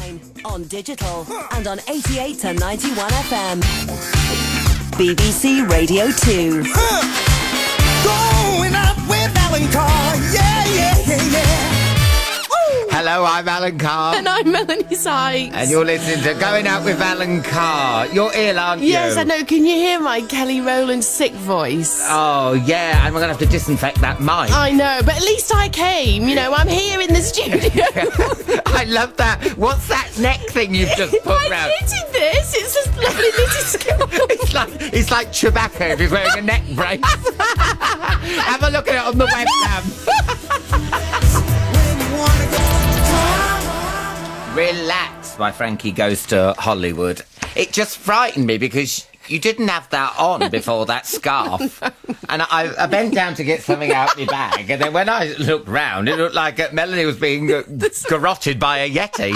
online, on digital, and on 88 to 91 FM. BBC Radio 2. Going out with Alan Carr, yeah. Hello, I'm Alan Carr. And I'm Melanie Sykes. And you're listening to Going Out with Alan Carr. You're ill, aren't you? Yes, I know. Can you hear my Kelly Rowland sick voice? Oh, yeah, and we're going to have to disinfect that mic. I know, but at least I came. You know, I'm here in the studio. I love that. What's that neck thing you've just put I round? knitted this. It's just lovely knitted scarf. It's like Chewbacca if he's wearing a neck brace. Have a look at it on the webcam. Relax, my Frankie Goes to Hollywood. It just frightened me because you didn't have that on before that scarf. No. And I bent down to get something out of my bag, and then when I looked round, it looked like Melanie was being garroted by a Yeti.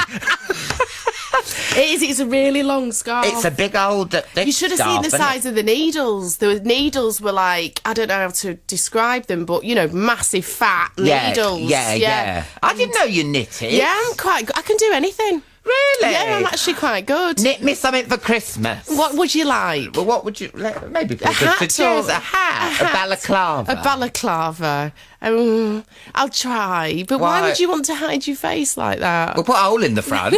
It is. It's a really long scarf. It's a big old thick You should have scarf, seen the size of the needles. The needles were like, I don't know how to describe them, but, you know, massive fat needles. Yeah. I didn't know you knitted. Yeah, I'm quite good. I can do anything. Really? Yeah, I'm actually quite good. Knit me something for Christmas. What would you like? Well, what would you... Maybe A hat or... a hat. A balaclava. A balaclava. I'll try. But why would you want to hide your face like that? We'll put a hole in the front.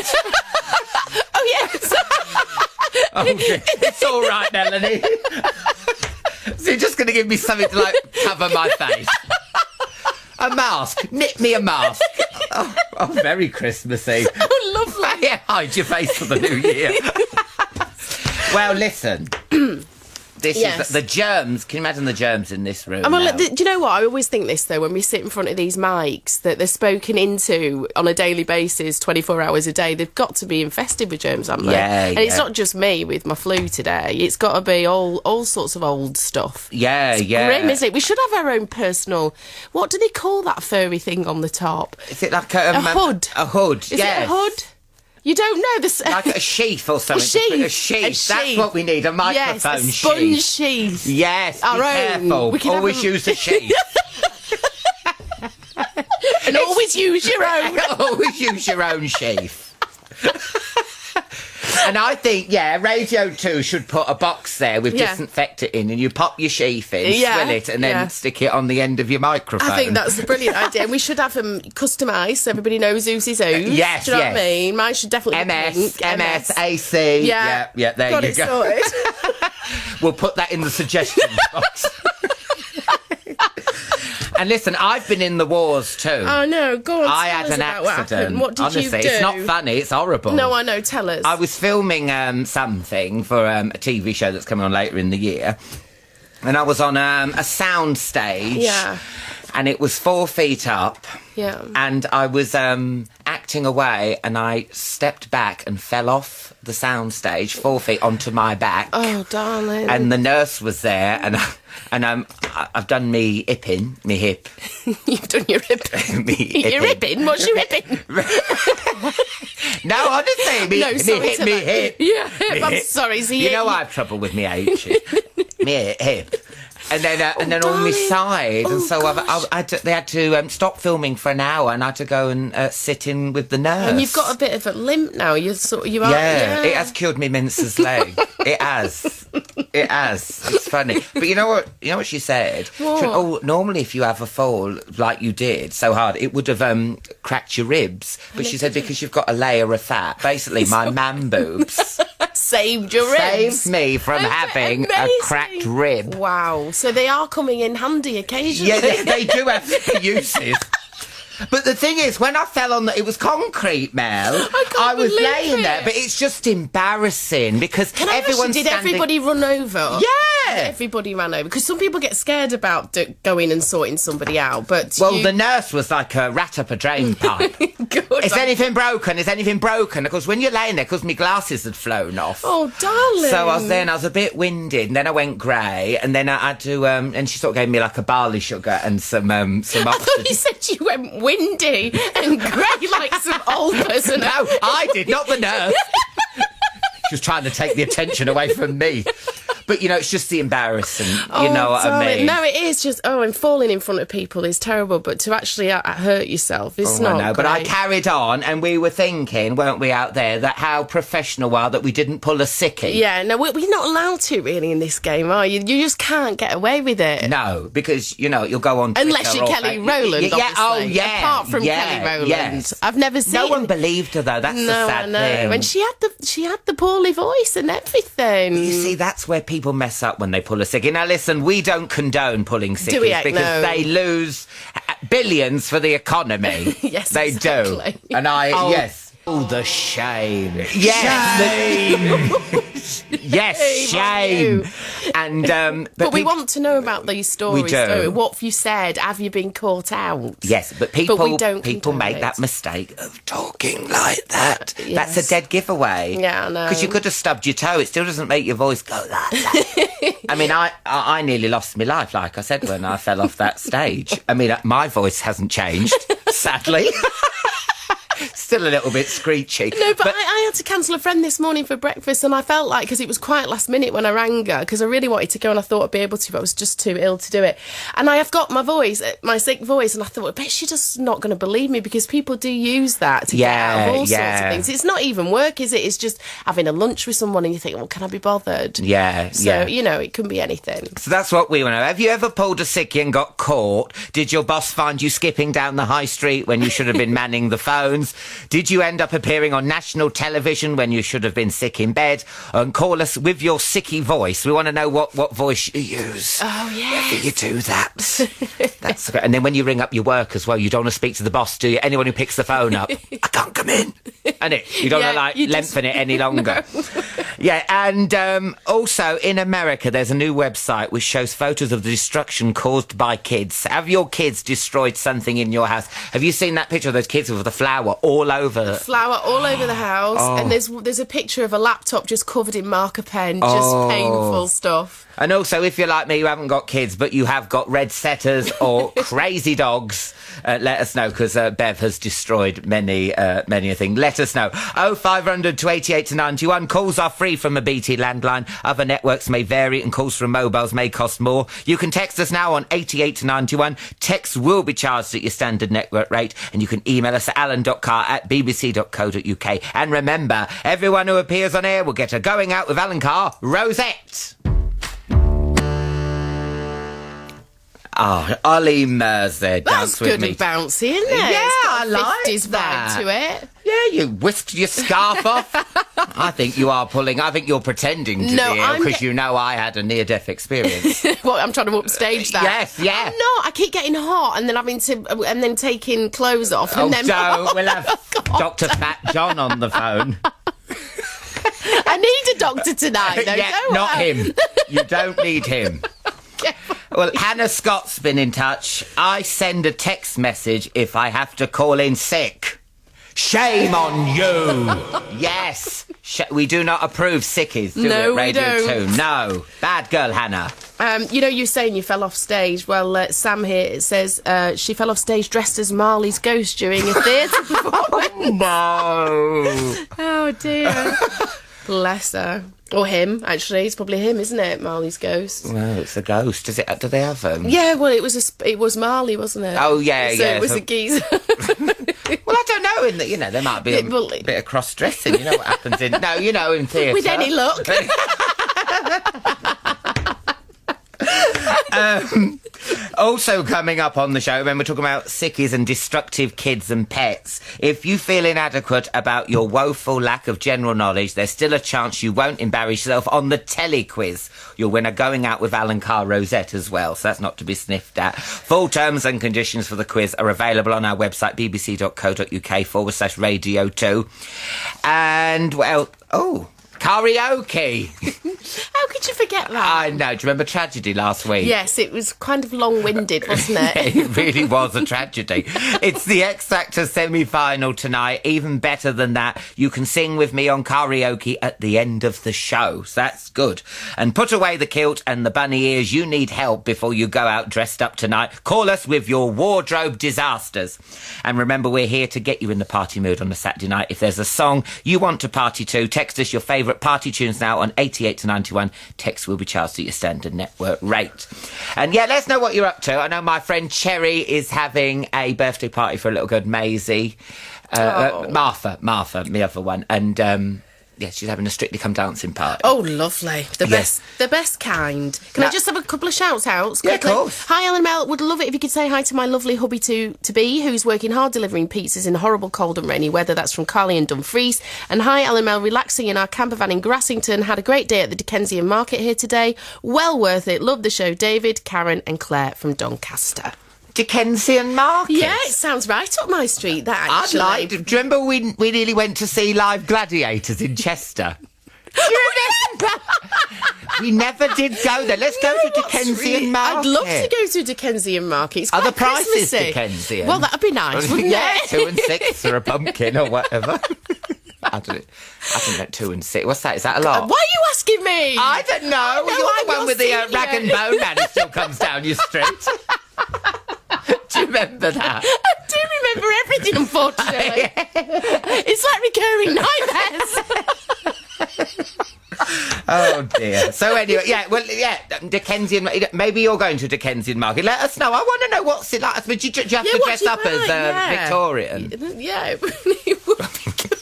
Oh, yes. Okay. It's all right, Melanie. So you're just going to give me something to, like, cover my face? A mask. Knit me a mask. Oh, very Christmassy. Oh, lovely. Yeah, hide your face for the new year. Well, listen. This is the germs. Can you imagine the germs in this room? Do you know what? I always think this, though, when we sit in front of these mics, that they're spoken into on a daily basis, 24 hours a day. They've got to be infested with germs, haven't they? Yeah, and it's not just me with my flu today. It's got to be all sorts of old stuff. Yeah, it's grim, isn't it? We should have our own personal... What do they call that furry thing on the top? Is it like a hood? A hood, Is it a hood? You don't know this. Like a sheath or something. A sheath. That's what we need. A microphone sheath. Yes, a sponge sheath. Yes. Our own. Careful. Always use a sheath. And always use your own. Always use your own sheath. And I think, Radio 2 should put a box there with disinfectant in, and you pop your sheath in, swill it, and then stick it on the end of your microphone. I think that's a brilliant idea. And we should have them customised so everybody knows whose is whose. Yes, Do you know what I mean? Mine should definitely be pink. MS, AC. Yeah, there Got you it go. Sorted. We'll put that in the suggestion box. And listen, I've been in the wars too. Oh no, go on. I had an accident. What did Honestly, you do? It's not funny, it's horrible. No, I know, tell us. I was filming something for a TV show that's coming on later in the year. And I was on a sound stage. Yeah. And it was 4 feet up. Yeah. And I was acting away, and I stepped back and fell off the sound stage 4 feet onto my back. Oh, darling. And the nurse was there, and I've done me hipping, me hip. You've done your hip. Your hipping? What's your hipping? No, honestly, me hip. Yeah, hip. I'm sorry. So you know I have trouble with me H. Me hip. And then on my side, and so they had to stop filming for an hour, and I had to go and sit in with the nurse. And you've got a bit of a limp now. You are. Yeah, it has killed me mince's leg. It has. It's funny, but you know what she said. What? She went, normally if you have a fall like you did so hard, it would have cracked your ribs. But she said because you've got a layer of fat, basically my man boobs saved your ribs. Saved me from having a cracked rib. Wow. So they are coming in handy occasionally. Yeah, they do have their uses. But the thing is, when I fell on it was concrete, Mel. I was laying there, but it's just embarrassing because everyone's Did everybody run over? Yeah. Everybody ran over. Because some people get scared about going and sorting somebody out, but... the nurse was like a rat up a drain pipe. Good. Is anything broken? Is anything broken? Of course, when you're laying there, because my glasses had flown off. Oh, darling. So I was a bit winded, and then I went grey, and then I had to... and she sort of gave me like a barley sugar and some oxygen. I thought you said you went windy and grey like some old person. No, I did, not the nurse. She was trying to take the attention away from me. But, it's just the embarrassing, you know what I mean? No, it is just, and falling in front of people is terrible, but to actually hurt yourself is not I know, but I carried on, and we were thinking, weren't we, out there, that how professional we are that we didn't pull a sickie. Yeah, no, we're not allowed to, really, in this game, are you? You just can't get away with it. No, because, you'll go on Twitter. Unless you're Kelly Rowland, obviously. Apart from Kelly Rowland. I've never seen... No one believed her, though. That's the sad thing. And she had the poorly voice and everything. You see, that's where people mess up when they pull a sickie. Now, listen, we don't condone pulling sickies because they lose billions for the economy. Yes, they exactly. do. And yes. Oh, the shame. Yes. Yes, shame. And but we want to know about these stories. We do. What have you said? Have you been caught out? Yes, but people make it. that mistake of talking like that. Yes. That's a dead giveaway. Yeah, I know. Because you could have stubbed your toe. It still doesn't make your voice go like that. I mean, I nearly lost my life, like I said, when I fell off that stage. I mean, my voice hasn't changed, sadly. Still a little bit screechy. No, but I had to cancel a friend this morning for breakfast, and I felt like, because it was quite last minute when I rang her, because I really wanted to go and I thought I'd be able to, but I was just too ill to do it. And I have got my voice, my sick voice, and I thought, I bet she's just not going to believe me, because people do use that to get out of all sorts of things. It's not even work, is it? It's just having a lunch with someone and you think, well, can I be bothered? So, it can be anything. So that's what we want to know. Have you ever pulled a sickie and got caught? Did your boss find you skipping down the high street when you should have been manning the phones? Did you end up appearing on national television when you should have been sick in bed? And call us with your sickie voice. We want to know what voice you use. Oh, yeah. You do that. That's great. And then when you ring up your work as well, you don't want to speak to the boss, do you? Anyone who picks the phone up, I can't come in. And you don't want to lengthen it any longer. No. Yeah, and also in America, there's a new website which shows photos of the destruction caused by kids. Have your kids destroyed something in your house? Have you seen that picture of those kids with the flour all over? Flour all over the house, and there's a picture of a laptop just covered in marker pen, just painful stuff. And also, if you're like me, you haven't got kids, but you have got red setters or crazy dogs, let us know, because Bev has destroyed many a thing. Let us know. 0500 288 to 91. Calls are free from a BT landline. Other networks may vary and calls from mobiles may cost more. You can text us now on 88 to 91. Texts will be charged at your standard network rate, and you can email us at alan.carr@bbc.co.uk. And remember, everyone who appears on air will get a Going Out with Alan Carr rosette. Oh, Ollie Murs there, Dance With Me. That's good and bouncy, isn't it? Yeah, I like 50s that. vibe to it. Yeah, you whisked your scarf off. I think you're pretending to be ill, because you know I had a near-death experience. Well, I'm trying to upstage that. Yes, yeah. I'm not. I keep getting hot and then taking clothes off. We'll have Dr. Fat John on the phone. I need a doctor tonight, though. Yeah, not him. You don't need him. Well, Hannah Scott's been in touch. I send a text message if I have to call in sick. Shame on you. Yes. We do not approve sickies, do we, at Radio 2? No. Bad girl, Hannah. You're saying you fell off stage. Well, Sam here says she fell off stage dressed as Marley's ghost during a theatre performance. No. Oh, dear. Bless her. Or him, actually. It's probably him, isn't it? Marley's ghost. Well, it's a ghost. Do they have them? Yeah, well, it was Marley, wasn't it? Oh, yeah, so it was a geezer. Well, I don't know. There might be a bit of cross-dressing. You know what happens in... No, in theatre. With any luck. Also coming up on the show, when we're talking about sickies and destructive kids and pets, if you feel inadequate about your woeful lack of general knowledge, there's still a chance you won't embarrass yourself on the Tele-quiz. You'll win a Going Out with Alan Carr rosette as well, so that's not to be sniffed at. Full terms and conditions for the quiz are available on our website, bbc.co.uk/radio 2. And, karaoke. How could you forget that? I know. Do you remember Tragedy last week? Yes, it was kind of long-winded, wasn't it? It really was a tragedy. It's the X Factor semi-final tonight. Even better than that, you can sing with me on karaoke at the end of the show. So that's good. And put away the kilt and the bunny ears. You need help before you go out dressed up tonight. Call us with your wardrobe disasters. And remember, we're here to get you in the party mood on a Saturday night. If there's a song you want to party to, text us your favourite favourite party tunes now on 88 to 91. Text will be charged at your standard network rate. And yeah, let us know what you're up to. I know my friend Cherry is having a birthday party for a little girl, Maisie. Martha, my other one. And... yeah, she's having a Strictly Come Dancing party. Oh, lovely. The best kind. Can I just have a couple of shout-outs quickly? Yeah, of course. Hi, Ellen Mel. Would love it if you could say hi to my lovely hubby to-be, who's working hard delivering pizzas in horrible cold and rainy weather. That's from Carly and Dumfries. And hi, Ellen Mel. Relaxing in our camper van in Grassington. Had a great day at the Dickensian Market here today. Well worth it. Love the show. David, Karen and Claire from Doncaster. Dickensian Market? Yeah, it sounds right up my street, that, actually. Do you remember we nearly went to see live gladiators in Chester? Do you remember? We never did go there. Let's go to Dickensian Market. I'd love to go to Dickensian Market. It's Are quite the prices Christmassy. Dickensian? Well, that'd be nice, wouldn't yeah, it? 2 and 6 for a pumpkin or whatever. I think that 2 and 6. What's that? Is that a lot? Why are you asking me? I don't know. You're the one with the rag and bone man who still comes down your street. Do you remember that? I do remember everything, unfortunately. It's like recurring nightmares. Oh dear. So anyway, Dickensian. Maybe you're going to Dickensian Market. Let us know. I want to know what's it like. But you have to dress up as Victorian. Yeah, it really would be good.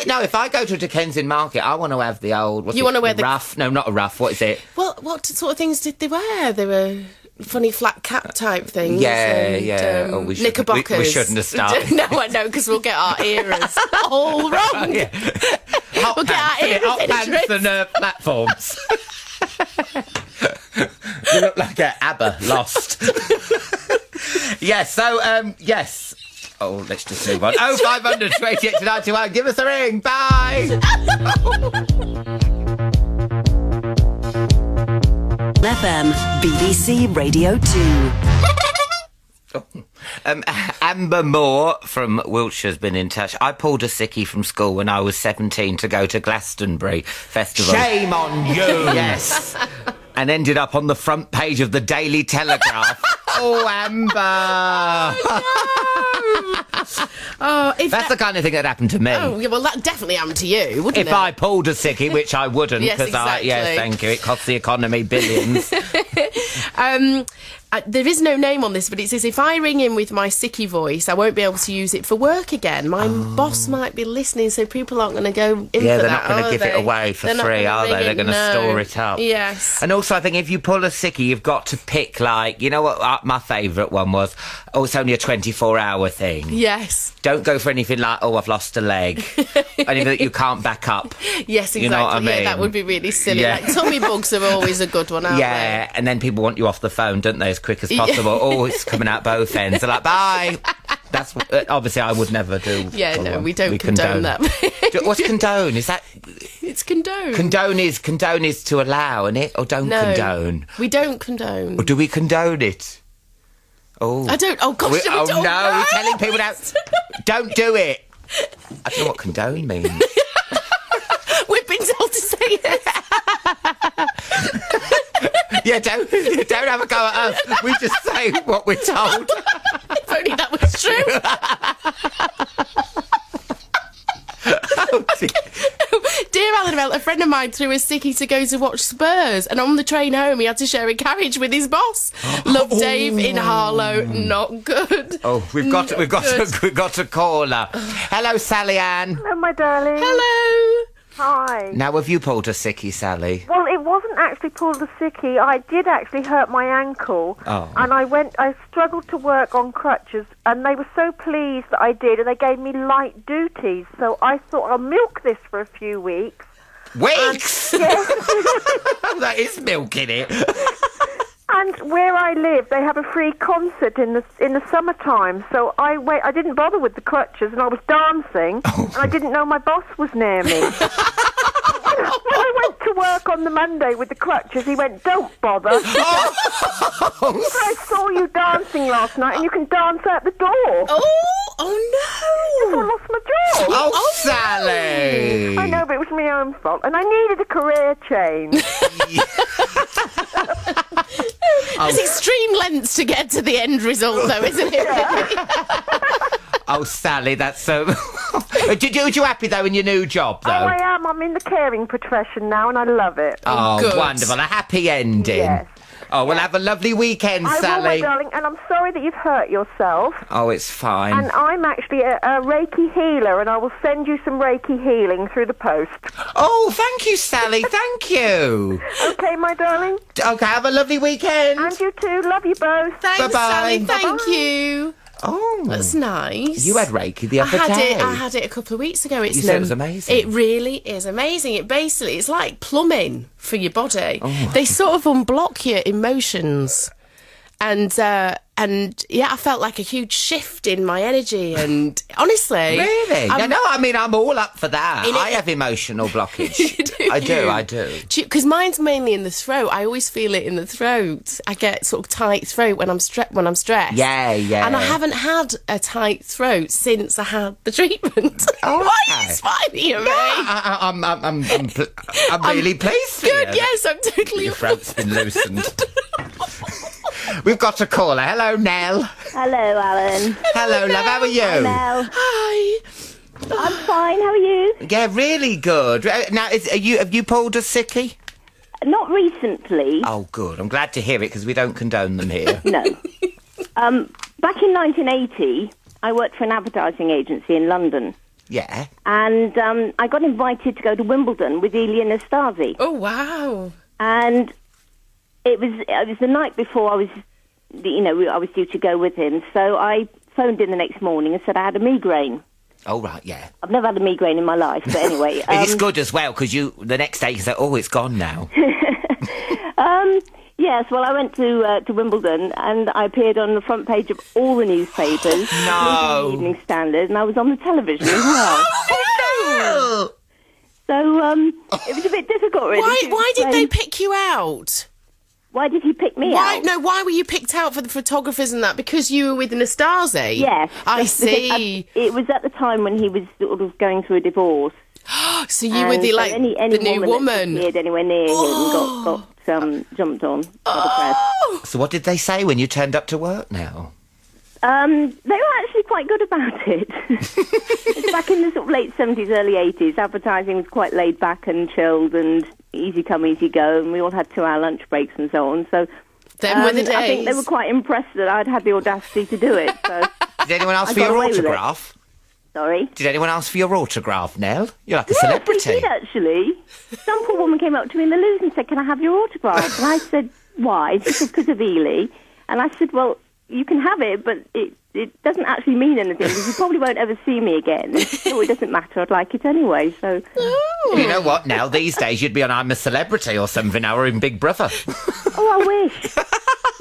No, if I go to Dickensian Market, I want to have the old. You want to wear the ruff? No, not a ruff. What is it? Well, what sort of things did they wear? They were funny flat cap type things. Yeah. Knickerbockers. We shouldn't have started. No, I know, because we'll get our eras all wrong. Yeah. We'll get our eras hot pants and platforms. You look like ABBA lost. Yes. Oh, let's just move on. 0500 28 to 91. Give us a ring. Bye. FM, BBC Radio 2. Amber Moore from Wiltshire's been in touch. I pulled a sickie from school when I was 17 to go to Glastonbury Festival. Shame on you! Yes. And ended up on the front page of the Daily Telegraph. Oh, Amber! Oh, that's the kind of thing that happened to me. Oh, yeah, well, that definitely happened to you, wouldn't it? If I pulled a sickie, which I wouldn't, Yes, exactly. Yes, thank you. It costs the economy billions. There is no name on this, but it says if I ring in with my sickie voice, I won't be able to use it for work again. My boss might be listening, so people aren't going to go in for that. Yeah, they're not going to give it away for free, are they? They're going to store it up. Yes. And also, I think if you pull a sickie, you've got to pick, like, you know what my favourite one was? Oh, it's only a 24-hour thing. Yes. Don't go for anything like, oh, I've lost a leg. Anything that you can't back up. Yes, exactly. You know what I mean? Yeah, that would be really silly. Yeah. Like, tummy bugs are always a good one, aren't Yeah, and then people want you off the phone, don't they, as quick as possible. Oh, it's coming out both ends. They're like, bye. That's obviously I would never do. Yeah, no, we don't condone that. What's condone? Is that? It's condone. Condone is to allow, isn't it? Or don't condone. We don't condone. Or do we condone it? Oh, I don't. Oh gosh, no, we're telling people don't do it. I don't know what condone means. We've been told to say this. Yeah, don't have a go at us. We just say what we're told. If only that was true. Oh, dear. Dear Alan Bell, a friend of mine threw a sickie to go to watch Spurs, and on the train home he had to share a carriage with his boss. Love, Dave in Harlow. Not good. Oh, we've got to call her. Hello, Sallyanne. Hello, my darling. Hello. Hi. Now, have you pulled a sickie, Sally? Well, it wasn't actually pulled a sickie. I did actually hurt my ankle. Oh. And I struggled to work on crutches, and they were so pleased that I did, and they gave me light duties. So I thought I'll milk this for a few weeks. Weeks? Yes. That is milking it. And where I live, they have a free concert in the summertime. So I didn't bother with the crutches, and I was dancing, and I didn't know my boss was near me. When I went to work on the Monday with the crutches, he went, "Don't bother. I saw you dancing last night, and you can dance out the door." Oh no! I lost my job. Oh, Sally! I know, but it was my own fault, and I needed a career change. It's extreme lengths to get to the end result, though, isn't it? Oh, Sally, that's so... Are you happy, though, in your new job, though? Oh, I am. I'm in the caring profession now, and I love it. Oh, Good. wonderful. A happy ending. Yes. Oh, we'll have a lovely weekend, I will, Sally. my darling, and I'm sorry that you've hurt yourself. Oh, it's fine. And I'm actually a Reiki healer, and I will send you some Reiki healing through the post. Oh, thank you, Sally. Thank you. Okay, my darling? Okay, have a lovely weekend. And you too. Love you both. Thanks, Bye-bye. Sally. Thank Bye-bye. you. Oh. That's nice. You had Reiki the other day. I had it a couple of weeks ago. It's You said it was amazing. It really is amazing. It's like plumbing for your body. Oh. They sort of unblock your emotions. And yeah, I felt like a huge shift in my energy. And honestly, Really? I'm all up for that. In it- I have emotional blockage. Do I you? do. Because mine's mainly in the throat. I always feel it in the throat. I get sort of tight throat when I'm stressed. Yeah. And I haven't had a tight throat since I had the treatment. Oh, Why are okay. you smiling at me? I'm really pleased for Good, you. yes, I'm totally... Your throat's been loosened. We've got a caller. Hello, Nell. Hello, Alan. Hello, love. How are you? Nell. Hi. I'm fine. How are you? Yeah, really good. Now, have you pulled a sickie? Not recently. Oh, good. I'm glad to hear it because we don't condone them here. No. Back in 1980, I worked for an advertising agency in London, Yeah. and I got invited to go to Wimbledon with Elia Nastasi. Oh, wow. And it was the night before I was due to go with him. So I phoned in the next morning and said I had a migraine. Oh, right, yeah. I've never had a migraine in my life, but anyway. It is good as well because the next day you say, oh, it's gone now. Yes, well, I went to Wimbledon and I appeared on the front page of all the newspapers, No. including the Evening Standard, and I was on the television as well. Oh, So it was a bit difficult, really. Why to did they explain- pick you out? Why did he pick me Why? out? No, why were you picked out for the photographers and that? Because you were with Nastasi? Yes. I Because see. It was at the time when he was sort of going through a divorce. So you were the, so like, any the new That woman. appeared anywhere near him got jumped on by the press. So what did they say when you turned up to work now? They were actually quite good about it. It's back in the sort of late 70s, early 80s. Advertising was quite laid back and chilled and easy come, easy go, and we all had 2-hour lunch breaks and so on. So Them were the days. I think they were quite impressed that I'd had the audacity to do it. So Did anyone ask I for got your away with it. autograph? sorry. Did anyone ask for your autograph, Nell? You're like a Yes, celebrity. they did actually. Some poor woman came up to me in the loo and said, "Can I have your autograph?" And I said, "Why?" She said, "Because of Ely." And I said, "Well, you can have it, but it doesn't actually mean anything because you probably won't ever see me again. So it doesn't matter. I'd like it anyway." So You know what, Nell? These days you'd be on I'm a Celebrity or something now, or in Big Brother. oh, I wish.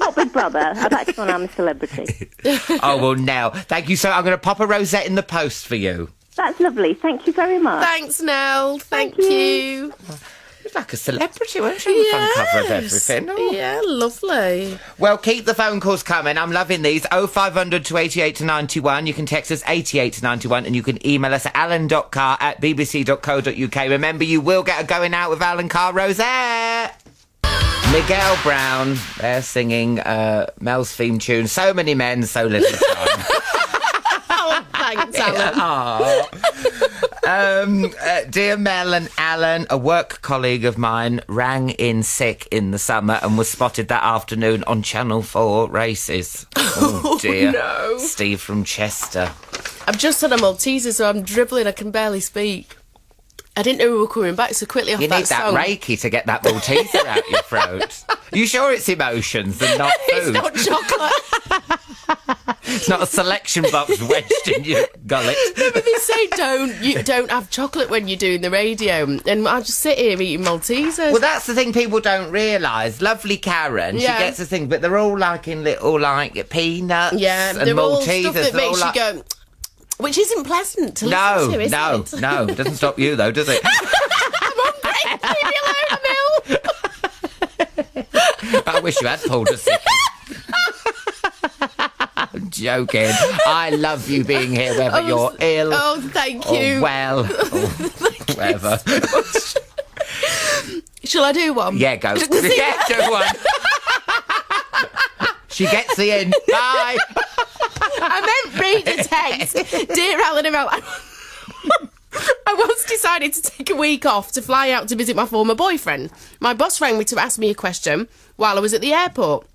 Not Big Brother. I'd like to go on I'm a Celebrity. Oh, well, Nell, thank you so I'm going to pop a rosette in the post for you. That's lovely. Thank you very much. Thanks, Nell. Thank you. you. You're like a celebrity, weren't you? On the front cover of everything. Oh. Yeah, lovely. Well, keep the phone calls coming. I'm loving these. 0500 288 to 91. You can text us 88 to 91 and you can email us at alan.carr@bbc.co.uk. Remember, you will get a going out with Alan Carr Rosette. Miguel Brown, they're singing Mel's theme tune. So many men, so little time. Thanks, Alan. Dear Mel and Alan, a work colleague of mine rang in sick in the summer and was spotted that afternoon on Channel 4 races. Oh, dear. no. Steve from Chester. I've just had a Malteser, so I'm dribbling. I can barely speak. I didn't know we were coming back so quickly off You that need that song. Reiki to get that Malteser out your throat. You sure it's emotions and not It's food? not chocolate. It's not a selection box wedged in your gullet. But they say you don't have chocolate when you're doing the radio, and I just sit here eating Maltesers. Well, that's the thing people don't realise. Lovely Karen, Yeah. she gets the thing, but they're all like in little like peanuts yeah, and they're all Maltesers. stuff that They're all makes you like... go, which isn't pleasant to No, listen to, is no, it? no. It doesn't stop you though, does it? I'm hungry. Leave me alone, Mel. I wish you had pulled a sickie. I'm joking. I love you being here, whether you're ill Oh, thank or you. well or whatever. Shall I do one? Yeah, go. Yeah, do one. She gets the in. Bye. I meant read a text. Dear Alan and Mel, I once decided to take a week off to fly out to visit my former boyfriend. My boss rang me to ask me a question while I was at the airport.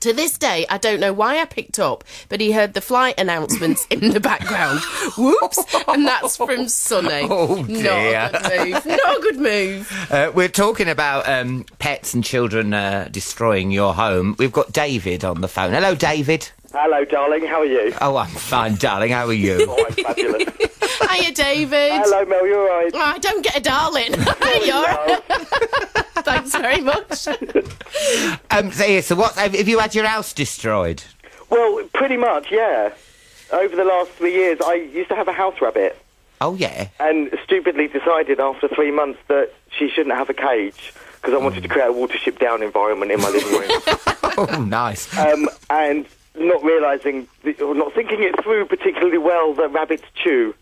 To this day, I don't know why I picked up, but he heard the flight announcements in the background. Whoops! And that's from Sonny. Oh, dear. Not a good move. Not a good move. We're talking about pets and children destroying your home. We've got David on the phone. Hello, David. Hello, darling. How are you? Oh, I'm fine, darling. How are you? Oh, I'm fabulous. Hiya, David. Hello, Mel. You all right? Oh, I don't get a darling. Hiya. Thanks very much. So what have you had your house destroyed? Well, pretty much, yeah. Over the last 3 years, I used to have a house rabbit. Oh, yeah. And stupidly decided after 3 months that she shouldn't have a cage because I wanted to create a watership down environment in my living room. Oh, nice. And not realising, or not thinking it through particularly well, that rabbits chew.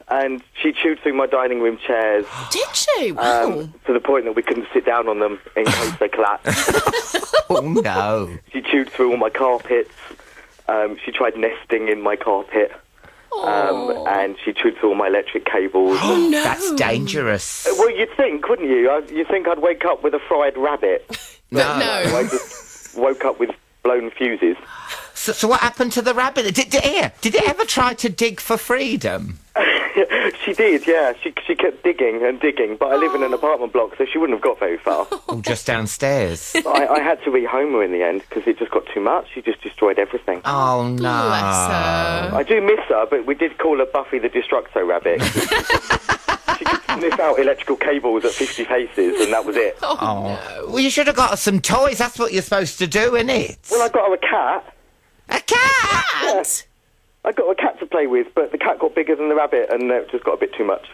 And she chewed through my dining room chairs. Did she? Wow. To the point that we couldn't sit down on them in case they collapsed. Oh, no. She chewed through all my carpets. She tried nesting in my carpet. And she chewed through all my electric cables. Oh, no. That's dangerous. Well, you'd think, wouldn't you? You'd think I'd wake up with a fried rabbit. No. I just woke up with blown fuses. So what happened to the rabbit? Did it ever try to dig for freedom? She did, yeah. She kept digging and digging, but I live in an apartment block, so she wouldn't have got very far. Oh, just downstairs. I had to rehome her in the end because it just got too much. She just destroyed everything. Oh, no. Bless her. I do miss her, but we did call her Buffy the Destructo Rabbit. She could sniff out electrical cables at 50 paces, and that was it. Oh, no. Well, you should have got her some toys. That's what you're supposed to do, innit? Well, I got her a cat. A cat? Yeah. I got a cat to play with, but the cat got bigger than the rabbit, and it just got a bit too much.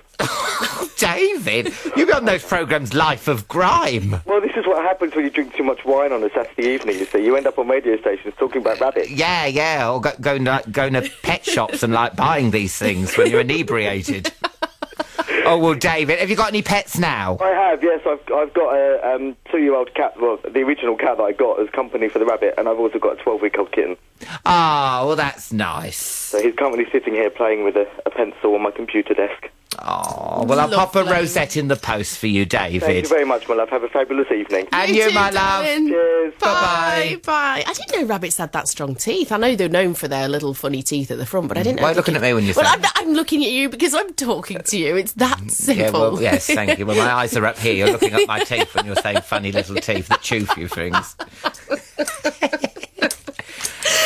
David, you've been on those programmes Life of Grime. Well, this is what happens when you drink too much wine on a Saturday evening, you see. You end up on radio stations talking about rabbits. Yeah, or going to pet shops and, buying these things when you're inebriated. Oh, well, David, have you got any pets now? I have, yes. I've got a 2-year-old cat, well, the original cat that I got as company for the rabbit, and I've also got a 12-week-old kitten. Oh, well, that's nice. So he's currently sitting here playing with a pencil on my computer desk. Oh, well, I'll pop a Lovely. rosette in the post for you, David. Thank you very much, my love. Have a fabulous evening. And you, too, my love. darling. Cheers. Bye. Bye. I didn't know rabbits had that strong teeth. I know they're known for their little funny teeth at the front, but I didn't know. Why are you looking at me when you say Well, I'm looking at you because I'm talking to you. It's that simple. Yeah, well, yes, thank you. Well, my eyes are up here. You're looking at my teeth when you're saying funny little teeth that chew few things.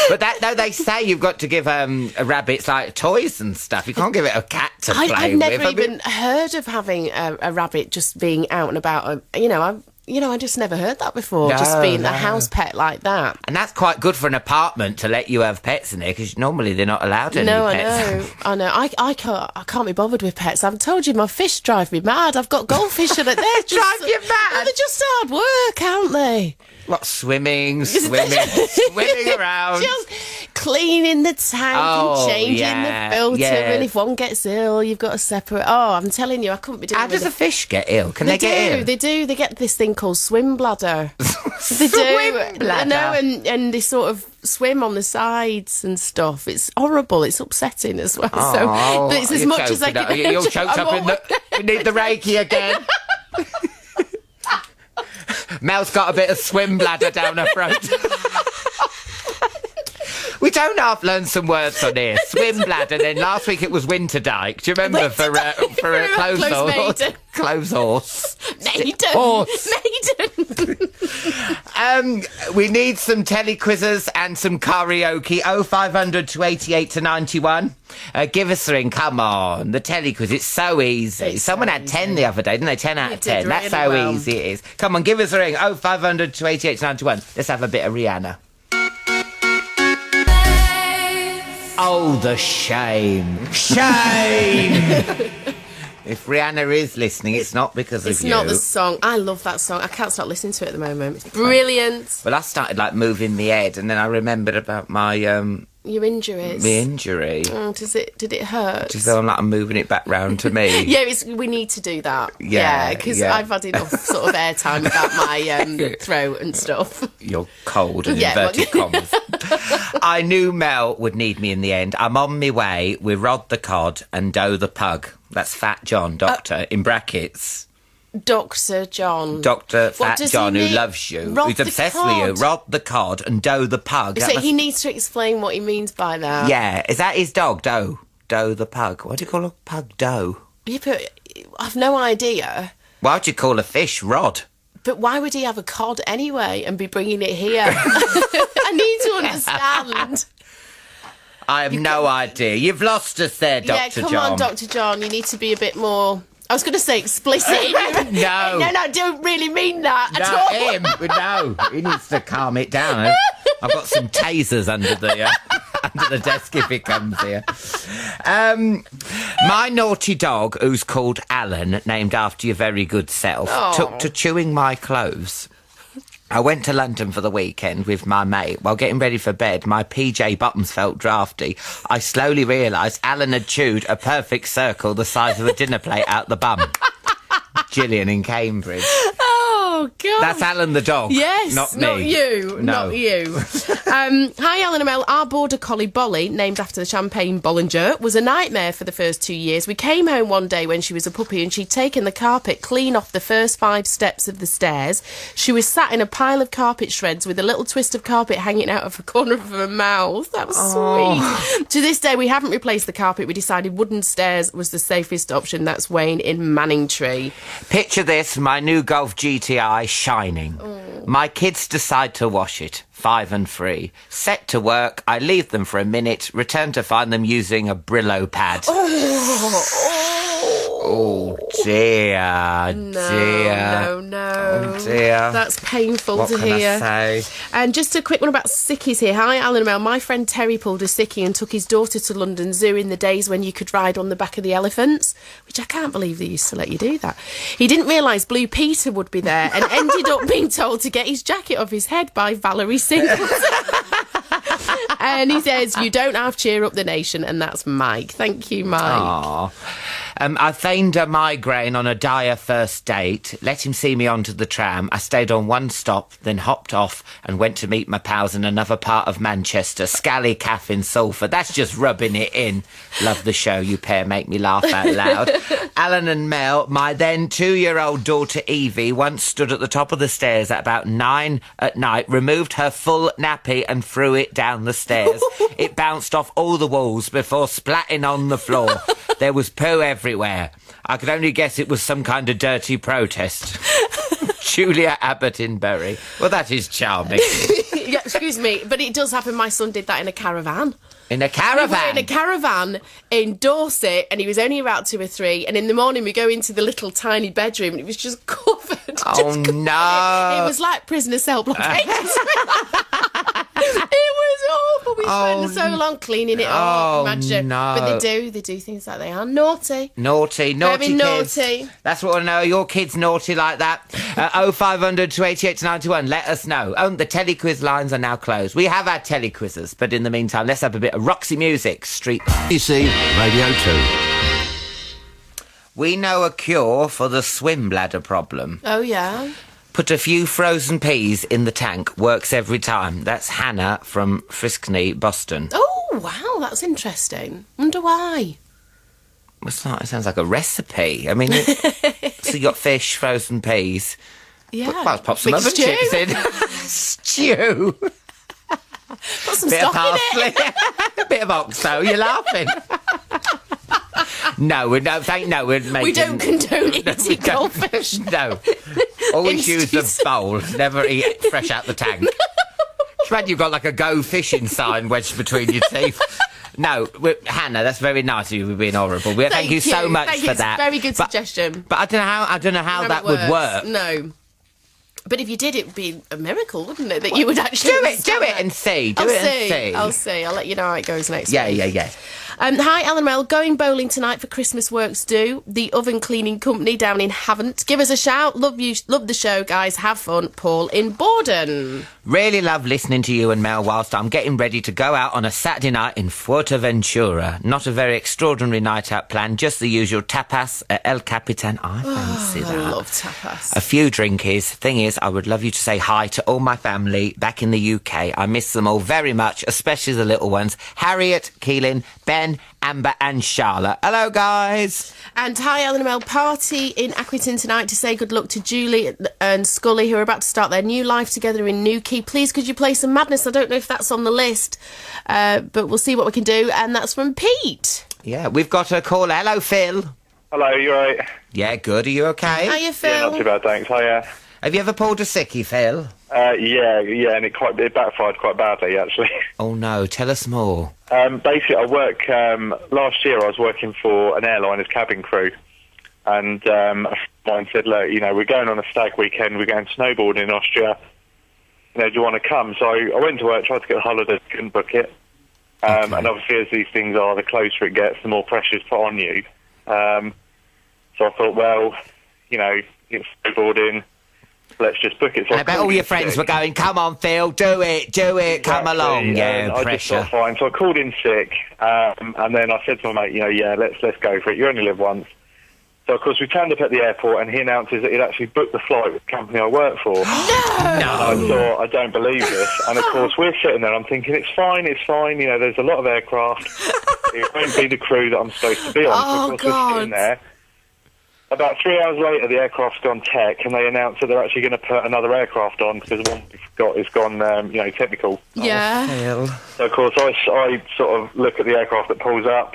But they say you've got to give rabbits toys and stuff. You can't give it a cat to play with. I've never even heard of having a rabbit just being out and about. I just never heard that before. Just being a house pet like that. And that's quite good for an apartment to let you have pets in there because normally they're not allowed any pets. I know. I can't be bothered with pets. I've told you my fish drive me mad. I've got goldfish in it. They're Drive you mad? Well, they're just hard work, aren't they? What, swimming around? Just cleaning the tank and changing the filter. yeah. And if one gets ill, you've got to separate. Oh, I'm telling you, I couldn't be doing How does a fish get ill? Can they get ill? They do. They get this thing called swim bladder. They do. Swim bladder? I know, and they sort of swim on the sides and stuff. It's horrible. It's upsetting as well. Oh, but it's as you're much as I choking can. up. You're choked up in the... We need the Reiki again. Mel's got a bit of swim bladder down her throat. We don't half learn some words on here. Swim bladder, and then last week it was winter dyke. Do you remember for a clothes horse? Clothes horse. Maiden. Horse. Maiden. We need some telequizzes and some karaoke. 0500 288 to 91. Give us a ring. Come on. The telequiz. It's so easy. Someone had 10 the other day, didn't they? 10 out of 10. That's how well. easy it is. Come on, give us a ring. 0500 288 to 91. Let's have a bit of Rihanna. Oh, the shame. Shame! If Rihanna is listening, it's not because of you. It's not the song. I love that song. I can't stop listening to it at the moment. It's brilliant. Well, I started moving my head, and then I remembered about my Your injuries. my injury. Oh, did it hurt? Just so I'm moving it back round to me. Yeah, we need to do that. Yeah, because yeah. I've had enough sort of airtime about my throat and stuff. You're cold and Yeah, inverted commas. I knew Mel would need me in the end. I'm on my way with Rod the Cod and Doe the Pug. That's Fat John, Doctor, in brackets. Dr. John. Dr. What Fat does he John, who mean? loves you. Rod Who's the obsessed with you. Cod. Rod the Cod and Doe the Pug. So he needs to explain what he means by that. Yeah, is that his dog, Doe? Doe the Pug. Why do you call a pug Doe? Yeah, but I've no idea. Why would you call a fish Rod? But why would he have a cod anyway and be bringing it here? I need to understand. I have no idea. You've lost us there, Dr. Yeah, come John. on, Dr. John. You need to be a bit more... I was going to say explicit. No. No, I don't really mean that at all. Him. No, he needs to calm it down. I've got some tasers under the desk if it comes here. My naughty dog, who's called Alan, named after your very good self, took to chewing my clothes. I went to London for the weekend with my mate. While getting ready for bed, my PJ bottoms felt drafty. I slowly realised Alan had chewed a perfect circle the size of a dinner plate out the bum. Gillian in Cambridge. Oh, God. That's Alan the dog. Yes, not me. not you. No. Not you. Hi, Alan and Mel. Our border collie Bolly, named after the champagne Bollinger, was a nightmare for the first 2 years. We came home one day when she was a puppy and she'd taken the carpet clean off the first 5 steps of the stairs. She was sat in a pile of carpet shreds with a little twist of carpet hanging out of the corner of her mouth. That was sweet. To this day, we haven't replaced the carpet. We decided wooden stairs was the safest option. That's Wayne in Manningtree. Picture this, my new Golf GTI shining. My kids decide to wash it, 5 and 3. Set to work, I leave them for a minute, return to find them using a Brillo pad. Oh dear, dear. No. Oh dear. That's painful What to can hear. I say? And just a quick one about sickies here. Hi, Alan and Mel. My friend Terry pulled a sickie and took his daughter to London Zoo in the days when you could ride on the back of the elephants, which I can't believe they used to let you do that. He didn't realise Blue Peter would be there and ended up being told to get his jacket off his head by Valerie Singleton. And he says, you don't have cheer up the nation, and that's Mike. Thank you, Mike. Aww. I feigned a migraine on a dire first date, let him see me onto the tram. I stayed on one stop, then hopped off and went to meet my pals in another part of Manchester. Scally Caff in Salford. That's just rubbing it in. Love the show. You pair make me laugh out loud. Alan and Mel, my then 2-year-old daughter Evie, once stood at the top of the stairs at about 9 at night, removed her full nappy and threw it down the stairs. It bounced off all the walls before splatting on the floor. There was poo everywhere. I could only guess it was some kind of dirty protest. Julia Abbott in Bury. Well, that is charming. Yeah, excuse me, but it does happen. My son did that in a caravan. In a caravan? We were in a caravan in Dorset, and he was only about 2 or 3, and in the morning we go into the little tiny bedroom, and it was just covered. Oh, no. It was like prisoner cell blockade. It was awful. We spent so long cleaning it up. Imagine. No. But they do things like they are naughty. Naughty Very kids. naughty. That's what I know. Your kids naughty like that. 0500 288 91. Let us know. The Tele-quiz lines are now closed. We have our Tele-quizzes, but in the meantime, let's have a bit of Roxy music. Street. BBC Radio 2. We know a cure for the swim bladder problem. Oh, yeah. Put a few frozen peas in the tank. Works every time. That's Hannah from Friskney, Boston. Oh, wow, that's interesting. Wonder why. It's not, it sounds like a recipe. I mean, so you got fish, frozen peas. Yeah. Well, pop some Big other stew. chips in. Stew. Put some Bit of stock in it. parsley. A bit of oxo. You're laughing. No, we're making... We don't condone we eating don't. goldfish. No. Always use the Introduce- bowl. Never eat fresh out the tank. Glad you've got like a go fishing sign wedged between your teeth. No, Hannah, that's very nice of you for being horrible. Thank you so much Thank for you. It's that. a very good suggestion. But I don't know how that it would work. No. But if you did, it would be a miracle, wouldn't it? That you would actually Do it understand that. and see. I'll see. I'll let you know how it goes next week. Yeah. Hi, Alan Mel. Going bowling tonight for Christmas Works Do. The oven cleaning company down in Havant. Give us a shout. Love the show, guys. Have fun. Paul in Borden. Really love listening to you and Mel whilst I'm getting ready to go out on a Saturday night in Fuerteventura. Not a very extraordinary night out planned, just the usual tapas at El Capitan. I fancy that. I love tapas. A few drinkies. Thing is, I would love you to say hi to all my family back in the UK. I miss them all very much, especially the little ones. Harriet, Keelan, Ben, Amber and Charlotte. Hello, guys. And hi, Alan and Mel. Party in Accrington tonight to say good luck to Julie and Scully, who are about to start their new life together in Newquay. Please, could you play some Madness? I don't know if that's on the list, but we'll see what we can do. And that's from Pete. Yeah, we've got a call. Hello, Phil. Hello, you all right? Yeah, good. Are you okay? Hiya, Phil. Yeah, not too bad, thanks. Hiya. Have you ever pulled a sickie, Phil? Yeah, and it backfired quite badly, actually. Oh, no. Tell us more. Basically, I work... last year, I was working for an airline as cabin crew. And a friend said, look, we're going on a stag weekend. We're going snowboarding in Austria. Do you want to come? So I went to work, tried to get a holiday, couldn't book it. And obviously, as these things are, the closer it gets, the more pressure's put on you. So I thought, well, it's snowboarding. Let's just book it. So I bet all your friends were going, come on, Phil, do it, exactly, come along. Yeah, I pressure. just thought, fine. So I called in sick, and then I said to my mate, let's go for it. You only live once. So, of course, we turned up at the airport, and he announces that he'd actually booked the flight with the company I work for. No! I thought, I don't believe this. And, of course, we're sitting there, I'm thinking, it's fine. There's a lot of aircraft. It won't be the crew that I'm supposed to be on. Oh, so, of course, we're sitting there. About 3 hours later, the aircraft's gone tech, and they announced that they're actually going to put another aircraft on because the one we've got is gone, technical. Yeah. So, of course, I sort of look at the aircraft that pulls up,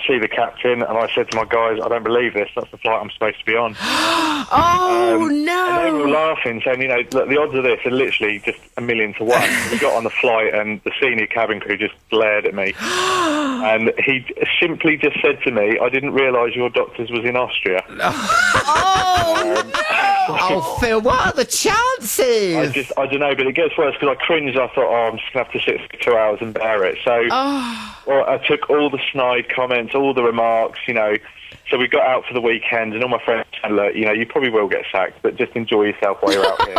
see the captain, and I said to my guys, I don't believe this. That's the flight I'm supposed to be on. Oh, no. And they were laughing, saying, look, the odds of this are literally just 1,000,000 to 1. We got on the flight, and the senior cabin crew just glared at me. And he simply just said to me, I didn't realise your doctor's was in Austria. Oh, Phil, what are the chances? I don't know, but it gets worse because I cringed. I thought, I'm just going to have to sit for 2 hours and bear it. So I took all the snide comments, all the remarks, So we got out for the weekend, and all my friends said, look, you probably will get sacked, but just enjoy yourself while you're out here.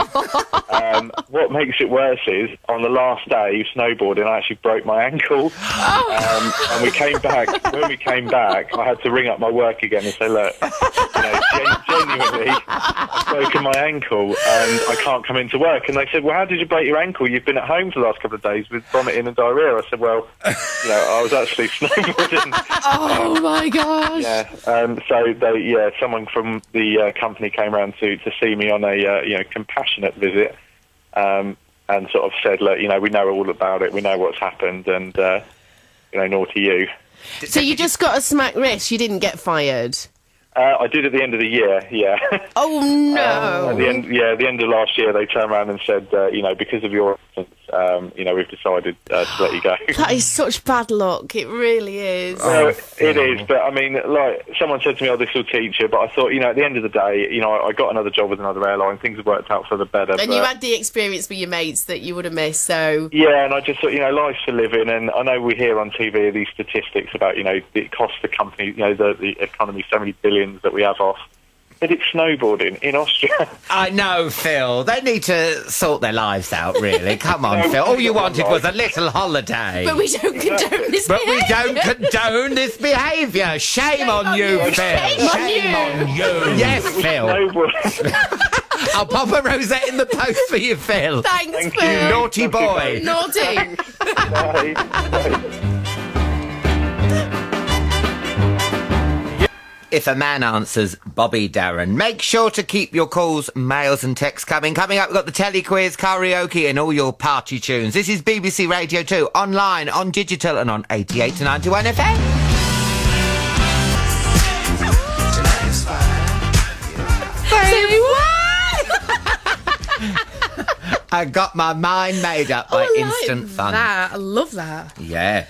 What makes it worse is, on the last day of snowboarding, I actually broke my ankle. And we came back. When we came back, I had to ring up my work again and say, look, genuinely, I've broken my ankle, and I can't come into work. And they said, well, how did you break your ankle? You've been at home for the last couple of days with vomiting and diarrhea. I said, well, I was actually snowboarding. Oh, my gosh. Yeah. So someone from the company came around to see me on a compassionate visit, and sort of said, look, we know all about it, we know what's happened, and naughty you. So you just got a smack wrist, you didn't get fired? I did at the end of the year, yeah. Oh, no. At the end of last year, they turned around and said, because of your absence, we've decided to let you go. That is such bad luck. It really is. Well, it is, but I mean, like someone said to me, this will teach you, but I thought, at the end of the day, I got another job with another airline, things have worked out for the better. And you had the experience with your mates that you would have missed, so... Yeah, and I just thought, life's for living, and I know we hear on TV these statistics about, it costs the company, the economy so many billions that we have off. But it's snowboarding in Austria. I know, Phil. They need to sort their lives out, really. Come on, Phil. All you wanted was a little holiday. But we don't condone this behaviour. But we don't condone this behaviour. Shame on you, Phil. Shame on you. Yes, Phil. I'll pop a rosette in the post for you, Phil. Thank Phil. You. Naughty boy. Naughty. Bye. If a man answers Bobby Darren, make sure to keep your calls, mails and texts coming. Coming up, we've got the Tele-quiz, karaoke and all your party tunes. This is BBC Radio 2, online, on digital and on 88 to 91 FM. Say what? I got my mind made up by instant fun. I love that. Yeah.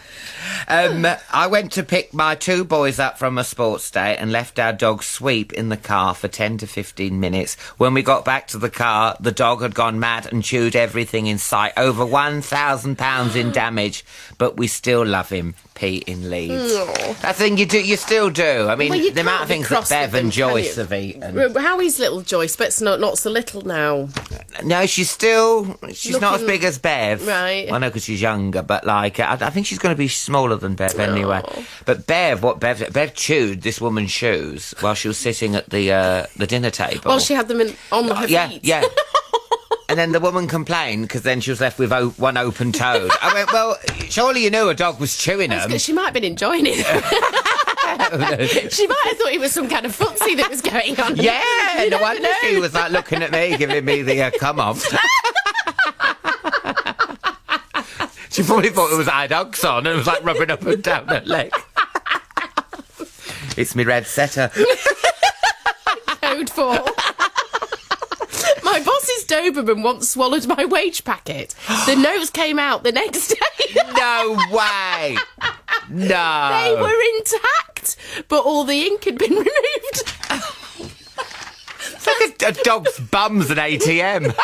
I went to pick my 2 boys up from a sports day and left our dog Sweep in the car for 10 to 15 minutes. When we got back to the car, the dog had gone mad and chewed everything in sight. Over £1,000 in damage, but we still love him. Pete in Leeds. I think you still do. I mean, the amount of things that Bev and Joyce have eaten. Howie's little Joyce, but it's not so little now. No, she's not as big as Bev. Right. I know because she's younger, but I think she's going to be smaller than Bev anyway. But Bev chewed this woman's shoes while she was sitting at the dinner table. Well, she had them on her feet. Yeah. And then the woman complained because then she was left with one open toed. I went, well, surely you knew a dog was chewing them. She might have been enjoying it. She might have thought it was some kind of footsie that was going on. Yeah, no wonder she was looking at me, giving me the come on. She probably thought it was Idox on and was rubbing up and down her leg. It's me red setter. Code 4. My boss's Doberman once swallowed my wage packet. The notes came out the next day. No way! No. They were intact, but all the ink had been removed. It's like a dog's bum's an ATM.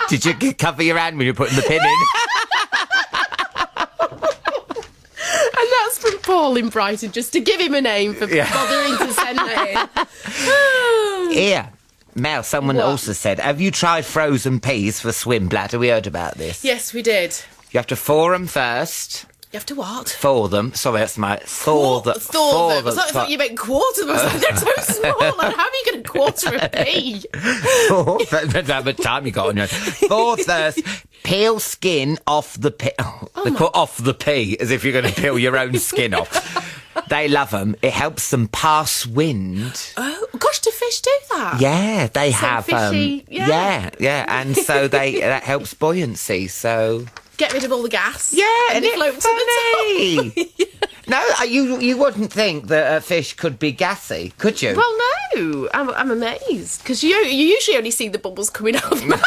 Did you cover your hand when you were putting the pin in? And that's from Paul in Brighton, just to give him a name for bothering to send that in. Here. Mel, someone also said, have you tried frozen peas for swim bladder? We heard about this. Yes, we did. You have to thaw them first. You have to what? Thaw them. Sorry, that's my... Thaw them. I thought you meant quarter them. I was they're so small. How are you going to quarter a pea? Depends how much time you got on your... Thaw first. Peel skin off the pea. They put off the pea as if you're going to peel your own skin off. They love them. It helps them pass wind. Oh, gosh, do fish do that? Yeah, they have. Fishy, yeah, and so that helps buoyancy. So get rid of all the gas. Yeah, and it floats to the top. No, you wouldn't think that a fish could be gassy, could you? Well, no, I'm amazed because you usually only see the bubbles coming out of mouth.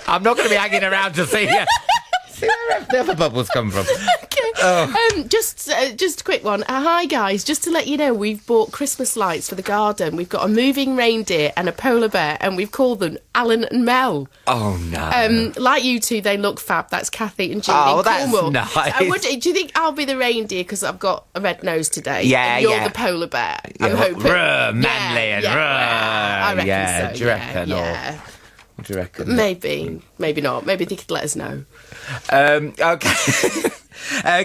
I'm not going to be hanging around to see you. Where have the other bubbles come from? Okay. Just a quick one. Hi, guys. Just to let you know, we've bought Christmas lights for the garden. We've got a moving reindeer and a polar bear, and we've called them Alan and Mel. Oh, no. Like you two, they look fab. That's Kathy and Julie in Cornwall. That's nice. Do you think I'll be the reindeer because I've got a red nose today? Yeah, and you're the polar bear. I'm hoping. Manly and I reckon so. Do you reckon? Yeah. What do you reckon? Maybe not. Maybe they could let us know. Okay.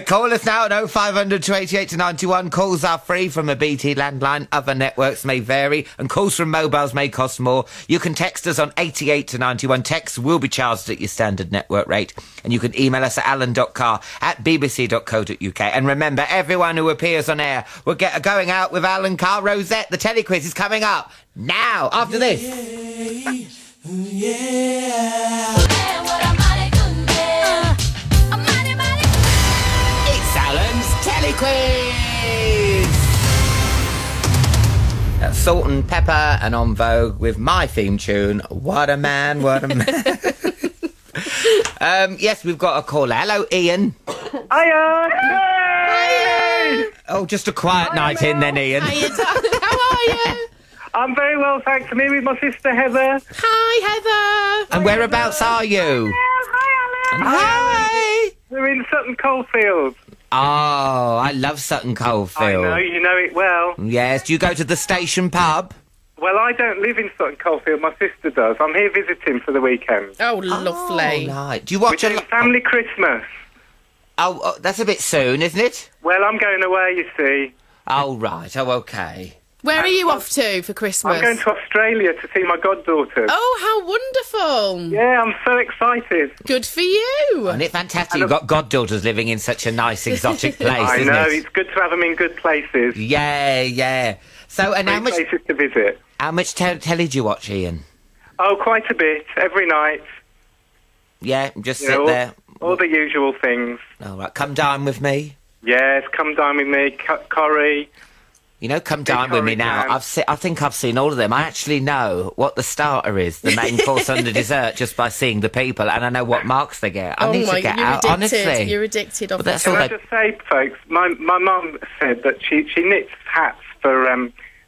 Call us now at 0500 288 91. Calls are free from a BT landline. Other networks may vary, and calls from mobiles may cost more. You can text us on 88 to 91. Texts will be charged at your standard network rate. And you can email us at alan.carr@bbc.co.uk. And remember, everyone who appears on air will get a going out with Alan Carr Rosette. The Tele-quiz is coming up now, after this. It's Alan's Tele-quiz. That's Salt and Pepper and On Vogue with my theme tune, What a Man, What a Man. Yes, we've got a caller. Hello, Ian. Hiya! Oh, just a quiet night in then, Ian. Hiya, darling. How are you? I'm very well, thanks. I'm here with my sister Heather. Hi, Heather. And whereabouts are you? Hi, Alan. Hi. We're in Sutton Coldfield. Oh, I love Sutton Coldfield. I know, you know it well. Yes, do you go to the station pub? Well, I don't live in Sutton Coldfield. My sister does. I'm here visiting for the weekend. Oh, lovely. Oh, right. Do you watch We're doing family Christmas. Oh, that's a bit soon, isn't it? Well, I'm going away, you see. Oh, right. Oh, okay. Where are you off to for Christmas? I'm going to Australia to see my goddaughter. Oh, how wonderful. Yeah, I'm so excited. Good for you. Isn't it fantastic? You've got goddaughters living in such a nice, exotic place, I isn't know, it? it's good to have them in good places. Yeah. So, and how much... places to visit. How much telly do you watch, Ian? Oh, quite a bit. Every night. Yeah, just sit there. All the usual things. All right, come dine with me. Yes, come dine with me. Curry. You know, Come Dine With Me Now. I think I've seen all of them. I actually know what the starter is, the main course and the dessert, just by seeing the people, and I know what marks they get. I need to get out, honestly. You're addicted. Can I just say, folks, my mum said that she knits hats for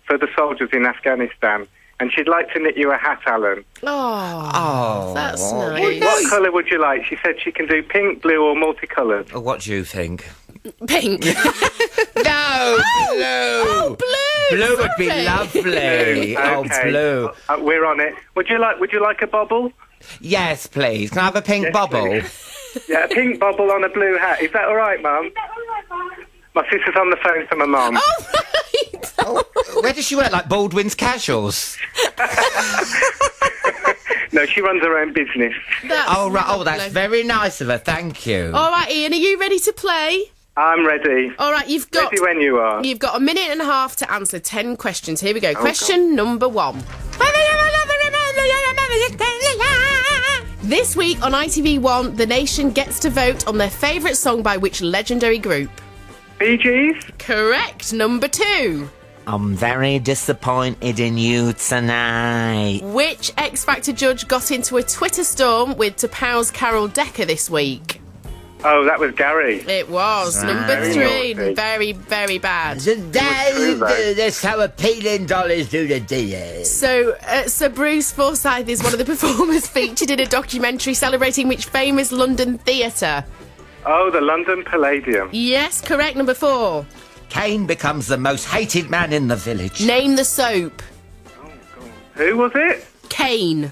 the soldiers in Afghanistan, and she'd like to knit you a hat, Alan. Oh, that's nice. What colour would you like? She said she can do pink, blue, or multicoloured. Oh, what do you think? Pink. No, blue. Oh, blue. Blue would be lovely. Oh, blue. We're on it. Would you like a bobble? Yes, please. Can I have a pink bobble? Yeah, a pink bobble on a blue hat. Is that all right, Mum? My sister's on the phone to my mum. Oh, right. Oh, where does she work? Like Baldwin's Casuals? No, she runs her own business. That's very nice of her. Thank you. All right, Ian, are you ready to play? I'm ready. All right, ready when you are. You've got a minute and a half to answer 10 questions. Here we go. Question number 1. This week on ITV1, the nation gets to vote on their favourite song by which legendary group? Bee Gees? Correct. Number 2. I'm very disappointed in you tonight. Which X Factor judge got into a Twitter storm with T'Pau's Carol Decker this week? Oh, that was Gary. It was. Number 3. Very, very bad. That's how appealing dollars do the deal. So, Sir Bruce Forsyth is one of the performers featured in a documentary celebrating which famous London theatre? Oh, the London Palladium. Yes, correct. Number 4. Kane becomes the most hated man in the village. Name the soap. Oh, God. Who was it? Kane.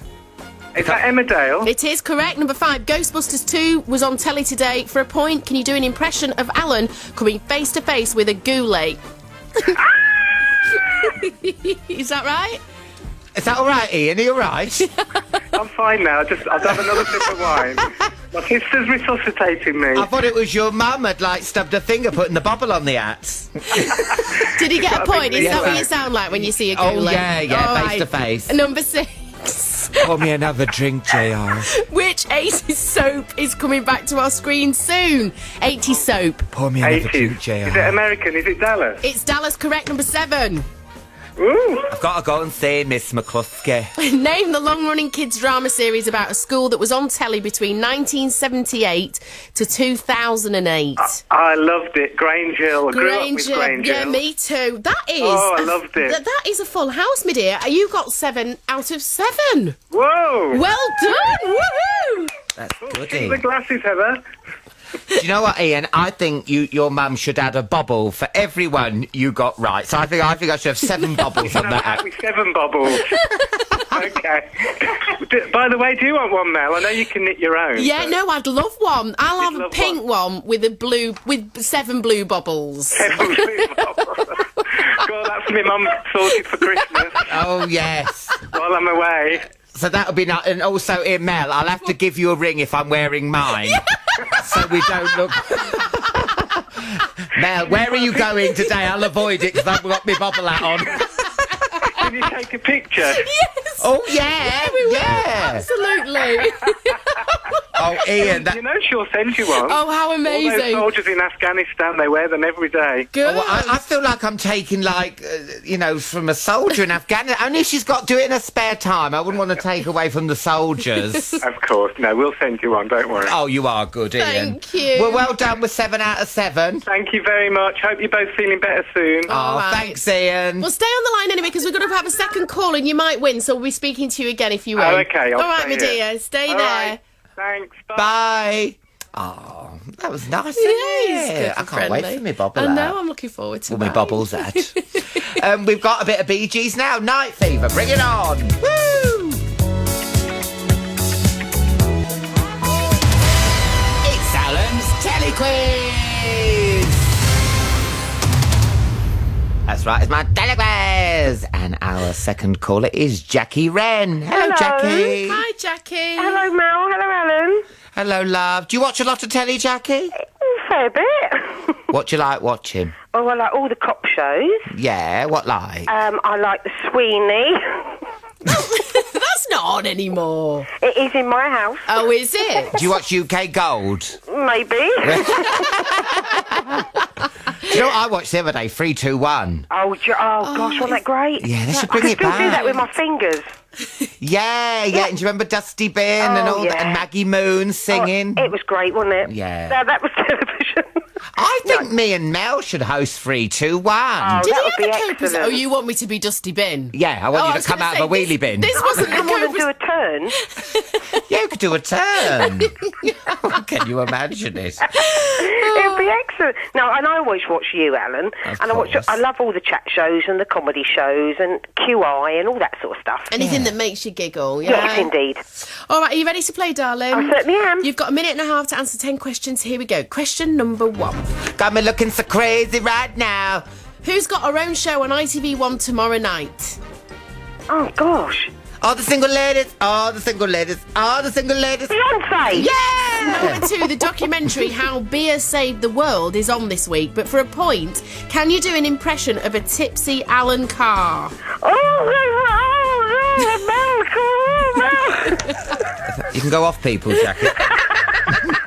Is that Emmerdale? It is correct. Number 5. Ghostbusters 2 was on telly today. For a point, can you do an impression of Alan coming face to face with a ghoulie? Is that right? Is that all right, Ian? Are you all right? I'm fine now. I'll have another sip of wine. My sister's resuscitating me. I thought it was your mum had, stubbed her finger putting the bubble on the hats. Did he get a point? Is that what you sound like when you see a ghoulie? Oh, yeah, face to face. Number 6. Pour me another drink, JR. Which 80s soap is coming back to our screen soon? 80s soap. Pour me another drink, JR. Is it American? Is it Dallas? It's Dallas, correct. Number 7. Ooh. I've got to go and see Miss McCluskey. Name the long-running kids' drama series about a school that was on telly between 1978 to 2008. I loved it. Grange Hill. I grew up with Grange Hill. Yeah, me too. That is... Oh, I loved it. That is a full house, my dear. You got 7 out of 7. Whoa! Well done! Woohoo! That's good. Keep the glasses, Heather. Do you know what, Ian? I think your mum should add a bubble for everyone you got right. So I think I should have 7 bubbles on that. 7 bubbles. Okay. By the way, do you want one, Mel? I know you can knit your own. Yeah, no, I'd love one. I'll have a pink one with 7 blue bubbles. 7 blue bubbles. God, that's my mum sorted for Christmas. Oh, yes. While I'm away. So that'll be nice. And also, Mel, I'll have to give you a ring if I'm wearing mine. So we don't look... Mel, where are you going today? I'll avoid it because I've got my bubble hat on. Can you take a picture? Yes. Oh, yeah. We will. Yeah. Absolutely. Oh, Ian. You know she'll send you one. Oh, how amazing. All those soldiers in Afghanistan, they wear them every day. Good. Oh, well, I feel like I'm taking, from a soldier in Afghanistan. Only if she's got to do it in her spare time. I wouldn't want to take away from the soldiers. Of course. No, we'll send you one. Don't worry. Oh, you are good, Ian. Thank you. Well done with 7 out of 7. Thank you very much. Hope you're both feeling better soon. Oh, right. Thanks, Ian. Well, stay on the line anyway because we're going to have a second call and you might win. So we'll be speaking to you again if you win. Oh, okay. All right, my dear. Stay All there. Right. Thanks. Bye. Bye. Oh, that was nice, Yeah, isn't it? good I and can't wait friendly. for me bubble I out. know, I'm looking forward to Well, that. my bubble's out. We've got a bit of Bee Gees now. Night Fever, bring it on. Woo! It's Alan's Tele-quiz. That's right, it's my Tele-quiz. And our second caller is Jackie Wren. Hello, Jackie. Hi, Jackie. Hello, Mel. Hello, Alan. Hello, love. Do you watch a lot of telly, Jackie? A fair bit. What do you like watching? Oh, I like all the cop shows. Yeah, what like? I like the Sweeney. That's not on anymore. It is in my house. Oh, is it? Do you watch UK Gold? Maybe. Do you know what I watched the other day? 3, 2, 1. Oh gosh, wasn't that great? Yeah, they should bring it I back. still do that with my fingers. Yeah. And do you remember Dusty Bin and all that? And Maggie Moon singing? Oh, it was great, wasn't it? Yeah. No, that was television. I think me and Mel should host 3, 2, 1. Oh, Did that he would be have a co-presenter? excellent. Oh, you want me to be Dusty Bin? Yeah, I want you to come out of a wheelie bin. This wasn't the Come on and do co-presenter. a turn. Yeah, you could do a turn. Can you imagine it? It would be excellent. No, and I always watch you, Alan. Of course. I love all the chat shows and the comedy shows and QI and all that sort of stuff. Anything that makes you giggle, yeah? Yes, indeed. All right, are you ready to play, darling? I certainly am. You've got a minute and a half to answer 10 questions. Here we go. Question number 1. Got me looking so crazy right now. Who's got her own show on ITV1 tomorrow night? Oh, gosh. All the single ladies, all the single ladies, all the single ladies. Beyonce! Yeah! Number 2, the documentary How Beer Saved the World is on this week, but for a point, can you do an impression of a tipsy Alan Carr? You can go off people's jacket.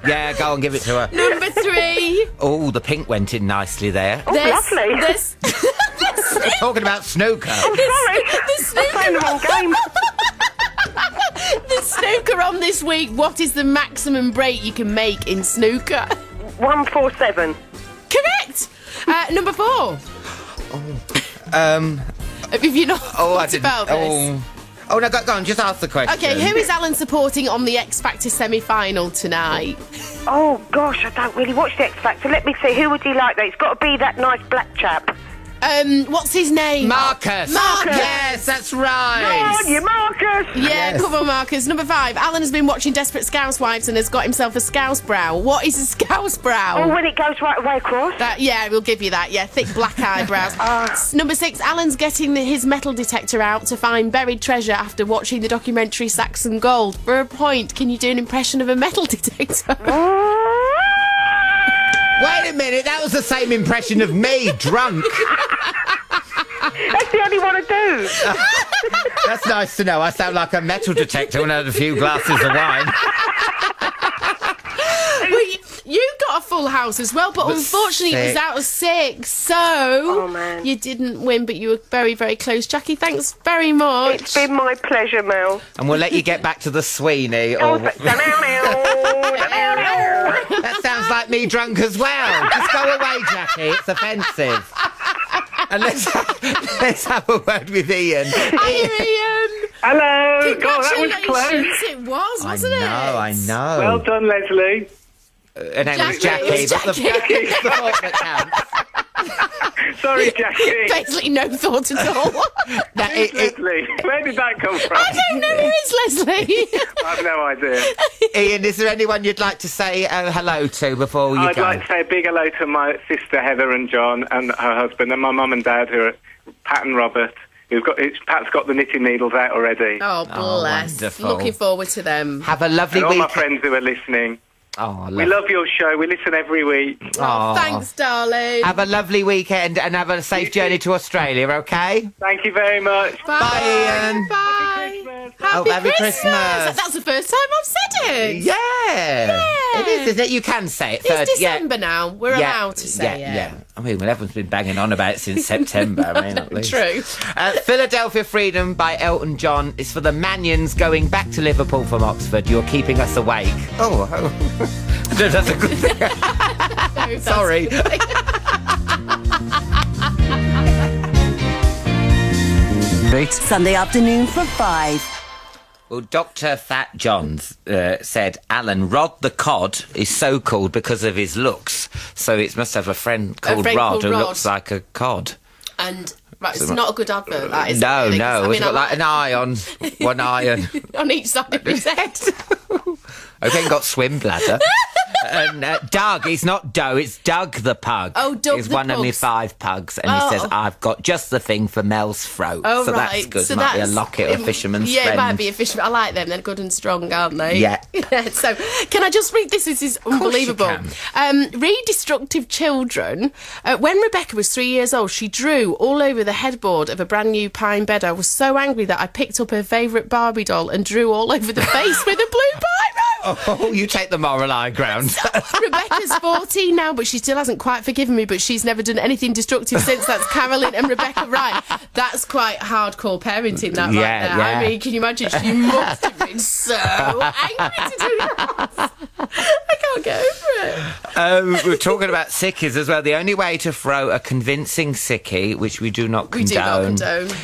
Yeah, go on, give it to her. Number 3. Oh, the pink went in nicely there. Oh, lovely. We're talking about snooker. Sorry, I'm playing the wrong game. The snooker on this week. What is the maximum break you can make in snooker? 147. Correct. Number 4. Have you not thought about this? Oh, no, go on, just ask the question. Okay, who is Alan supporting on the X Factor semi-final tonight? Oh, gosh, I don't really watch the X Factor. Let me see, who would he like, though? It's got to be that nice black chap. What's his name? Marcus. Yes, that's right. Come on, you Marcus. Yeah, Yes. come on, Marcus. Number 5. Alan has been watching Desperate Housewives and has got himself a scouse brow. What is a scouse brow? Oh, when it goes right away across. Yeah, we'll give you that. Yeah, thick black eyebrows. Number 6. Alan's getting his metal detector out to find buried treasure after watching the documentary Saxon Gold. For a point, can you do an impression of a metal detector? Wait a minute, that was the same impression of me, drunk. That's the only one I do. That's nice to know. I sound like a metal detector when I had a few glasses of wine. Well, you got a full house as well, but unfortunately it was out of 6, so you didn't win, but you were very, very close. Jackie, thanks very much. It's been my pleasure, Mel. And we'll let you get back to the Sweeney. That sounds like me drunk as well. Just go away, Jackie. It's offensive. And let's have a word with Ian. Hi, Ian. Hello. Congratulations. God, that was close. It was, wasn't it? I know. Well done, Leslie. Her name was Jackie. Jackie. It was But Jackie. it's the thought that counts. Sorry, Jackie. Basically no thought at all. Who's Leslie? Where did that come from? I don't know who is Leslie. I have no idea. Ian, is there anyone you'd like to say hello to before you I'd go? like to say a big hello to my sister Heather and John and her husband, and my mum and dad, who are Pat and Robert. Pat's got the knitting needles out already. Oh, bless. wonderful. Looking forward to them. Have a lovely And all my weekend. friends who are listening. Oh, We love your show. We listen every week. Oh, Thanks, darling. Have a lovely weekend and have a safe journey to Australia, okay? Thank you very much. Bye, Ian. Bye. Happy Christmas. That's the first time I've said it. Yeah. It is, isn't it? You can say it. It's December now. We're Yeah, allowed to say it. Yeah. I mean, well, everyone's been banging on about it since September. I mean, at least. True. Philadelphia Freedom by Elton John is for the Manions going back to Liverpool from Oxford. You're keeping us awake. Oh. That's a good thing. No, Sorry. Sunday afternoon from 5. Well, Dr. Fat Johns said Alan Rod the Cod is so called because of his looks. So it must have a friend called Rod who looks like a cod. And it's not a good advert, that is. No, really, no. It's got like an eye on one eye and on each side of his head. Okay, got swim bladder. And Doug, he's not Doe, it's Doug the pug. Oh, Doug He's the one of my pugs. 5 pugs. And he says, I've got just the thing for Mel's throat. Oh, so right. that's good. So Might be a that's- locket or a fisherman's Yeah, friend. it might be a fisherman. I like them. They're good and strong, aren't they? Yeah. So, can I just read this? This is unbelievable. can. Read Destructive Children. When Rebecca was 3 years old, she drew all over the headboard of a brand new pine bed. I was so angry that I picked up her favourite Barbie doll and drew all over the face with a blue biro. Oh, you take the moral high ground. Rebecca's 14 now, but she still hasn't quite forgiven me, but she's never done anything destructive since. That's Carolyn and Rebecca Wright. That's quite hardcore parenting, that right there. I mean, can you imagine? She must have been so angry to do that. I can't get over it. We're talking about sickies as well. The only way to throw a convincing sickie, which we do not condone...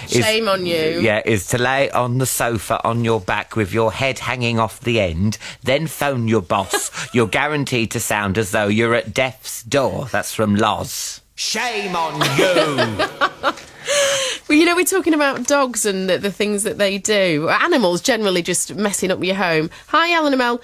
Shame on you. Yeah, is to lay on the sofa on your back with your head hanging off the end, then phone your boss. You're guaranteed to sound as though you're at death's door. That's from Loz. Shame on you! Well, you know, we're talking about dogs and the things that they do. Animals generally just messing up your home. Hi, Alan and Mel.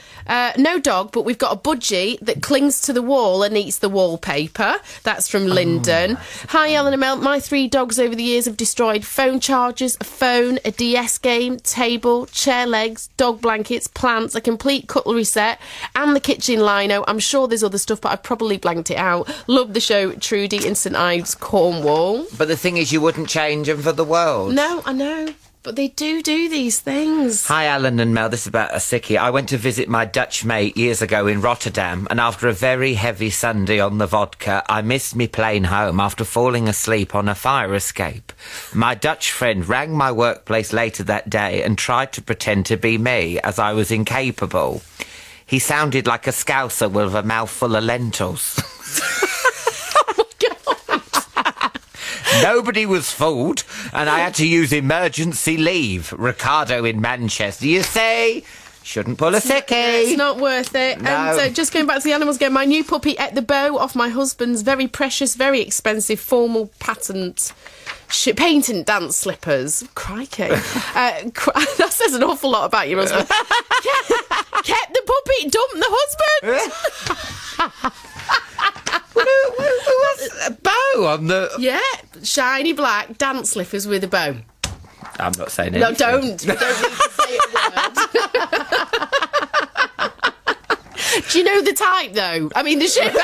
No dog, but we've got a budgie that clings to the wall and eats the wallpaper. That's from Lyndon. Hi, Alan and Mel. My 3 dogs over the years have destroyed phone chargers, a phone, a DS game, table, chair legs, dog blankets, plants, a complete cutlery set, and the kitchen lino. I'm sure there's other stuff, but I've probably blanked it out. Love the show, Trudy in St Ives, Cornwall. But the thing is, you wouldn't change them for the world. No, I know. But they do these things. Hi, Alan and Mel. This is about a sickie. I went to visit my Dutch mate years ago in Rotterdam, and after a very heavy Sunday on the vodka, I missed me plane home after falling asleep on a fire escape. My Dutch friend rang my workplace later that day and tried to pretend to be me, as I was incapable. He sounded like a Scouser with a mouthful of lentils. Nobody was fooled, and I had to use emergency leave. Ricardo in Manchester. You say, shouldn't pull a sickie. It's not worth it. No. And just going back to the animals again, my new puppy ate the bow off my husband's very precious, very expensive, formal patent patent dance slippers. Crikey. That says an awful lot about your husband. Kept the puppy, dumped the husband. A bow on the... Yeah, shiny black dance slippers with a bow. I'm not saying anything. No, don't. You don't need to say a word. Do you know the type, though? I mean, the shoes.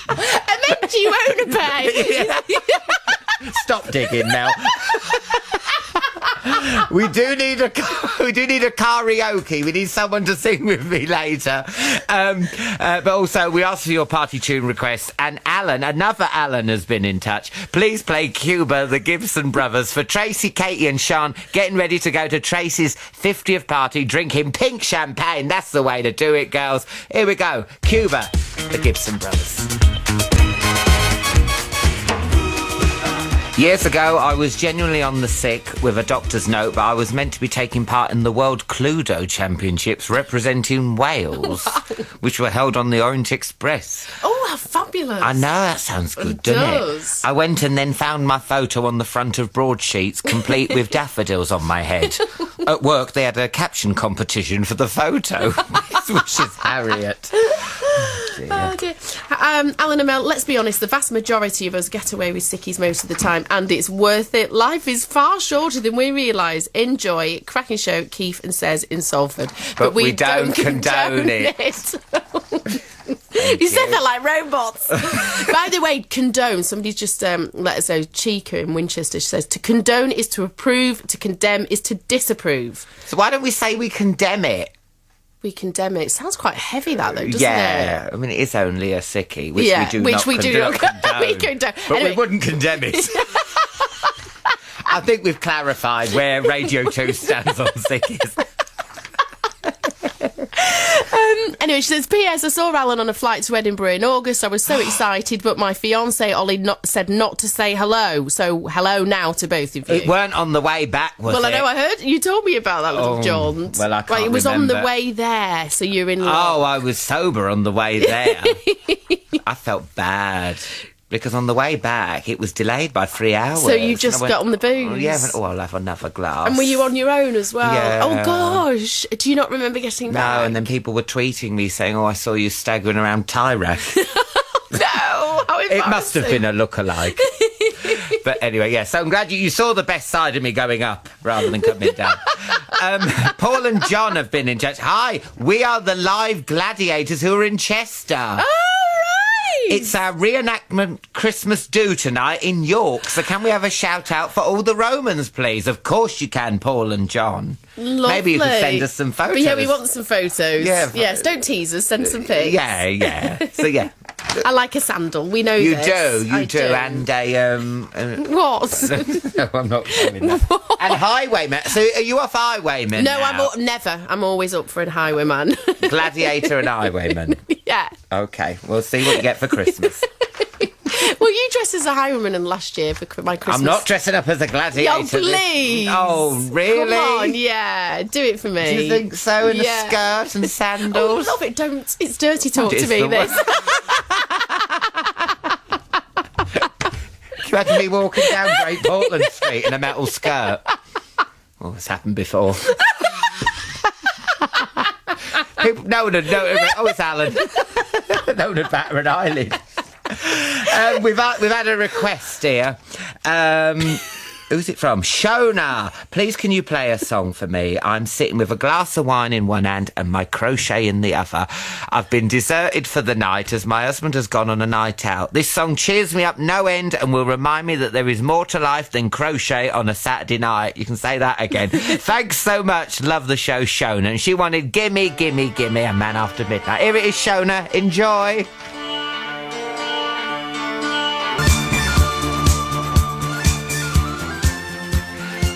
I meant, do you own a pair? Yeah. Stop digging now. We do need a karaoke. We need someone to sing with me later. But also, we asked for your party tune requests. And Alan, another Alan, has been in touch. Please play Cuba, the Gibson Brothers, for Tracy, Katie and Sean, getting ready to go to Tracy's 50th party, drinking pink champagne. That's the way to do it, girls. Here we go. Cuba, the Gibson Brothers. Years ago, I was genuinely on the sick with a doctor's note, but I was meant to be taking part in the World Cluedo Championships representing Wales, which were held on the Orient Express. Oh, how fabulous. I know, that sounds good, doesn't it? I went and then found my photo on the front of broadsheets, complete with daffodils on my head. At work, they had a caption competition for the photo, which is Harriet. Oh dear. Alan and Mel, let's be honest, the vast majority of us get away with sickies most of the time, and it's worth it. Life is far shorter than we realise. Enjoy. Cracking show, Keith and Says in Salford. But we don't condone it. You said that like robots. By the way, condone. Somebody's just let us know. Chica in Winchester, she says, to condone is to approve, to condemn is to disapprove. So why don't we say we condemn it? We condemn it. It sounds quite heavy, that, though, doesn't it? Yeah, I mean, it is only a sickie, which we do not condone. We condone. But anyway. we wouldn't condemn it. I think we've clarified where Radio 2 stands on sickies. Anyway, she says, P.S. I saw Alan on a flight to Edinburgh in August. I was so excited, but my fiancé, Ollie, said not to say hello. So, hello now to both of you. It weren't on the way back, was it? Well, I know, I heard. You told me about that little jaunt. Well, I can't It was remember. on the way there, so you're in luck. Oh, I was sober on the way there. I felt bad. Because on the way back, it was delayed by 3 hours. So you just got on the booze? Oh, yeah, I'll have another glass. And were you on your own as well? Yeah. Oh, gosh. Do you not remember getting back? No, and then people were tweeting me saying, I saw you staggering around Tyrack. No, how embarrassing. It must have been a lookalike. But anyway, yeah, so I'm glad you saw the best side of me going up rather than coming down. Paul and John have been in touch. Hi, we are the live gladiators who are in Chester. Oh, right. It's our reenactment Christmas do tonight in York, so can we have a shout-out for all the Romans, please? Of course you can, Paul and John. Lovely. Maybe you could send us some photos. But yeah, we want some photos. Yeah. Yes, don't tease us, send some pics. Yeah. So, yeah. I like a sandal, we know You this. do, and a... What? No, I'm not doing that. What? And Highwayman. So are you off Highwayman No, now? never. I'm always up for a Highwayman. Gladiator and Highwayman. Yeah. Okay, we'll see what you get for Christmas. Well, you dressed as a highwayman last year for my Christmas. I'm not dressing up as a gladiator. Oh, please. Oh, really? Come on, yeah. Do it for me. Do you think so? In a skirt and sandals? Oh, love it. Don't. It's dirty talk to me, this. You had me walking down Great Portland Street in a metal skirt. Oh, it's happened before. No one would know. Oh, it's Alan. No one would batter an eyelid. We've had a request here. Who's it from? Shona. Please can you play a song for me? I'm sitting with a glass of wine in one hand and my crochet in the other. I've been deserted for the night as my husband has gone on a night out. This song cheers me up no end and will remind me that there is more to life than crochet on a Saturday night. You can say that again. Thanks so much. Love the show, Shona. And she wanted Gimme, Gimme, Gimme, a Man After Midnight. Here it is, Shona. Enjoy.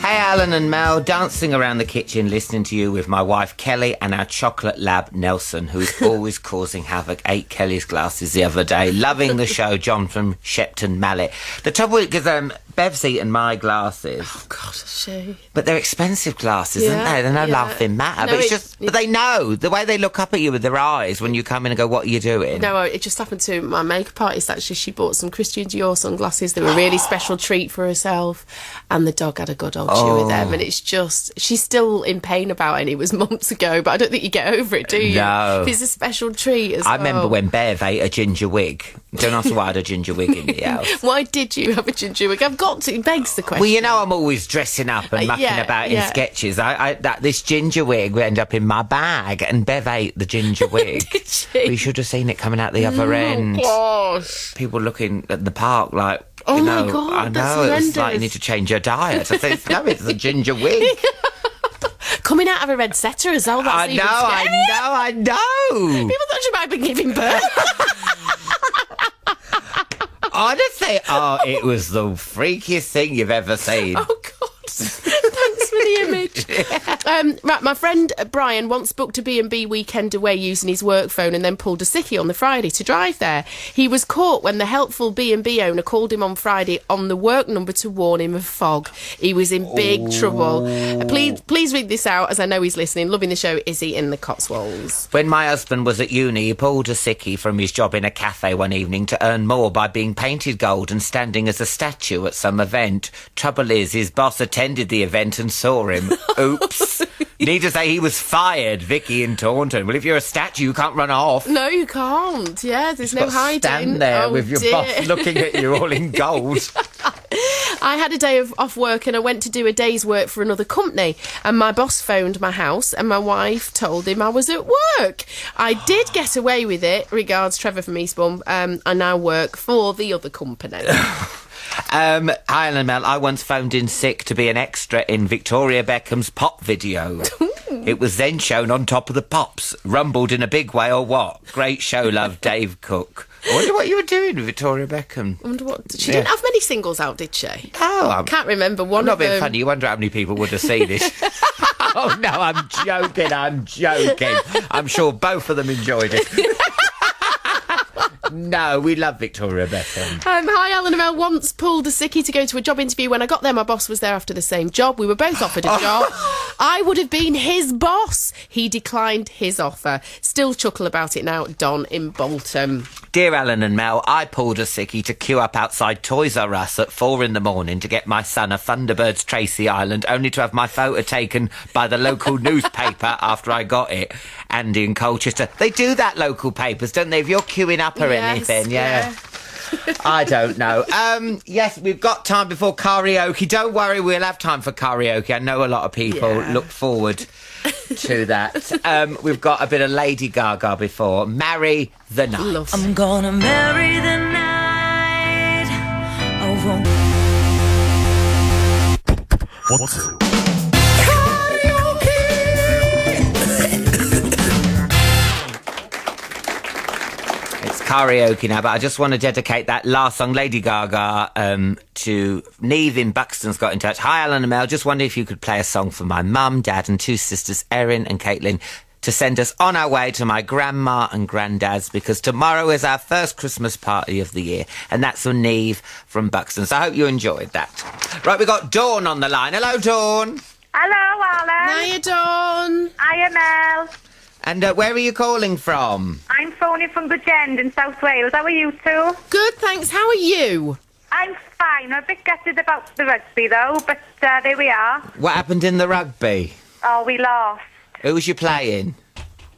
Hey, Alan and Mel, dancing around the kitchen listening to you with my wife Kelly and our chocolate lab Nelson, who's always causing havoc. Ate Kelly's glasses the other day. Loving the show, John from Shepton Mallet. The trouble is, because Bev's eaten my glasses. Oh, God, is she? But they're expensive glasses, aren't they? They're no laughing matter. No, but they know. The way they look up at you with their eyes when you come in and go, what are you doing? No, it just happened to my makeup artist, actually. She bought some Christian Dior sunglasses. They were a really special treat for herself. And the dog had a good old chew with them. And it's just... She's still in pain about it. And it was months ago. But I don't think you get over it, do you? No. It's a special treat as well. I remember when Bev ate a ginger wig. Don't ask why I had a ginger wig in the house. Why did you have a ginger wig? I've got to... It begs the question. Well, you know I'm always dressing up and mucking about in sketches. This ginger wig would end up in my bag, and Bev ate the ginger wig. Did she? We should have seen it coming out the other end. Gosh. People looking at the park like, oh, you know, my God, I know, it's like you need to change your diet. I said, no, it's the ginger wig. Coming out of a red setter as well. That's even scarier. I know. People thought she might have been giving birth. Honestly, it was the freakiest thing you've ever seen. Oh, God. Thanks for the image. Right, my friend Brian once booked a B&B weekend away using his work phone and then pulled a sickie on the Friday to drive there. He was caught when the helpful B&B owner called him on Friday on the work number to warn him of fog. He was in big trouble. Please read this out, as I know he's listening. Loving the show. Is he in the Cotswolds? When my husband was at uni, he pulled a sickie from his job in a cafe one evening to earn more by being painted gold and standing as a statue at some event. Trouble is, his boss attended the event and saw him. Oops. Need to say he was fired, Vicky in Taunton. Well, if you're a statue, you can't run off. No, you can't. Yeah, there's no hiding. Stand there with your boss looking at you all in gold. I had a day off work and I went to do a day's work for another company, and my boss phoned my house and my wife told him I was at work. I did get away with it. Regards, Trevor from Eastbourne. I now work for the other company. Hi, Alan Mel. I once phoned in sick to be an extra in Victoria Beckham's pop video. It was then shown on Top of the Pops. Rumbled in a big way or what? Great show, love, Dave Cook. I wonder what you were doing with Victoria Beckham. I wonder what... She didn't have many singles out, did she? Oh, I can't remember one I'm not of them. being funny. You wonder how many people would have seen it. Oh, no, I'm joking. I'm sure both of them enjoyed it. No, we love Victoria Beckham. Hi, Alan and Mel. Once pulled a sickie to go to a job interview. When I got there, my boss was there after the same job. We were both offered a job. I would have been his boss. He declined his offer. Still chuckle about it now. Don in Bolton. Dear Alan and Mel, I pulled a sickie to queue up outside Toys R Us at 4 a.m. to get my son a Thunderbirds Tracy Island, only to have my photo taken by the local newspaper after I got it. Andy in Colchester. They do that, local papers, don't they? If you're queuing up or anything, yeah. I don't know. Yes, we've got time before karaoke. Don't worry, we'll have time for karaoke. I know a lot of people look forward to that. We've got a bit of Lady Gaga before. Marry the Night. I'm gonna marry the night. What's It's karaoke now, but I just want to dedicate that last song, Lady Gaga, to Neve in Buxton's got in touch. Hi, Alan and Mel. Just wonder if you could play a song for my mum, dad and 2 sisters, Erin and Caitlin, to send us on our way to my grandma and granddad's, because tomorrow is our first Christmas party of the year, and that's for Neve from Buxton. So I hope you enjoyed that. Right, we've got Dawn on the line. Hello, Dawn. Hello, Alan. Hiya, Dawn. Hiya, Mel. And where are you calling from? I'm phoning from Bridgend in South Wales. How are you two? Good, thanks. How are you? I'm fine. I'm a bit gutted about the rugby, though, but there we are. What happened in the rugby? Oh, we lost. Who was you playing?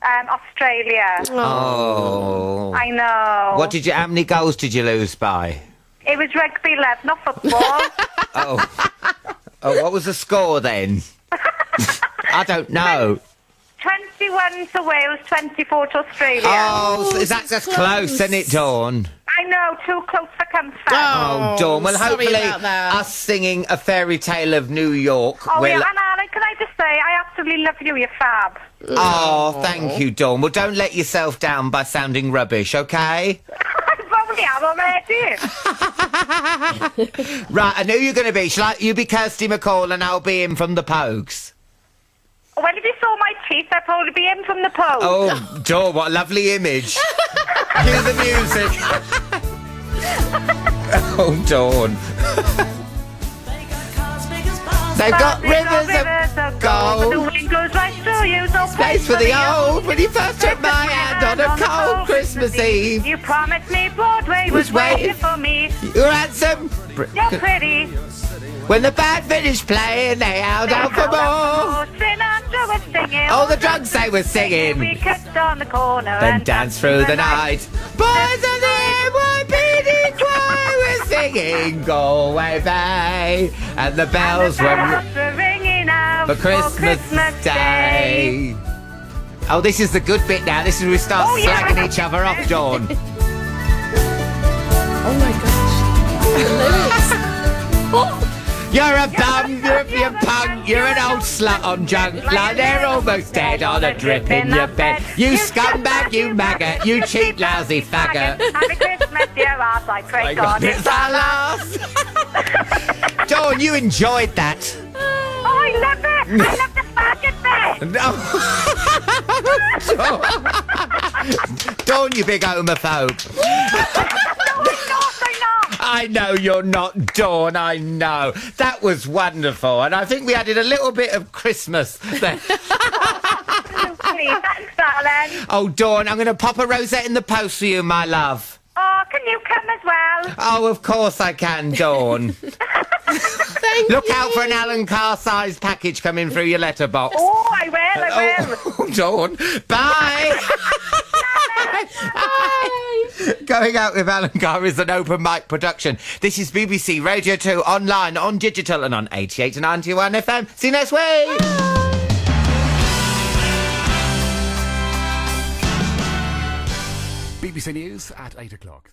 Australia. Oh. I know. How many goals did you lose by? It was rugby, love, not football. Oh, what was the score then? I don't know. 21 to Wales, 24 to Australia. Oh, that's close, isn't it, Dawn? I know, too close for comfort. Oh, Dawn. Well, sorry hopefully about that. us singing A Fairy Tale of New York Oh, will... yeah, and Alan, can I just say, I absolutely love you, you're fab. Oh, thank you, Dawn. Well, don't let yourself down by sounding rubbish, OK? I probably am already. Right, and who are you going to be? Shall you be Kirsty McCall and I'll be in from the Pogues? Well, if you saw my teeth, I'd probably be in from the pole. Oh, Dawn, what a lovely image. Hear the music. Oh, Dawn. They've got rivers of gold. But the wind goes right through you, so Place for the old. When you first took my hand on a cold Christmas Eve. You promised me Broadway was waiting for me. You're handsome. You're pretty. When the band finished playing, they held out for more. Sinatra was singing. All the drugs they were singing. We kissed on the corner Then and danced through the night. Boys of the NYPD choir were singing Galway Bay, and the bells were ringing out for Christmas Day. Oh, this is the good bit now. This is where we start slagging each other off, Dawn. Oh my gosh. You're a bum, you're a punk, you're an old slut on junk. Like they're almost dead on a drip in your bed. You scumbag, you maggot, you cheap, lousy faggot. Happy Christmas, dear ass, I pray God it's our last. Dawn, you enjoyed that. Oh, I love it! I love the faggot bit! No. Dawn, you big homophobe. No, I'm not. I know you're not, Dawn, I know. That was wonderful, and I think we added a little bit of Christmas there. Absolutely. Thanks, Sallyanne. Oh, Dawn, I'm going to pop a rosette in the post for you, my love. Oh, can you come as well? Oh, of course I can, Dawn. Look out for an Alan Carr-sized package coming through your letterbox. Oh, I will. Oh, Dawn. Bye. Going Out with Alan Carr is an open mic production. This is BBC Radio 2 online, on digital and on 88 to 91 FM. See you next week. BBC News at 8 o'clock.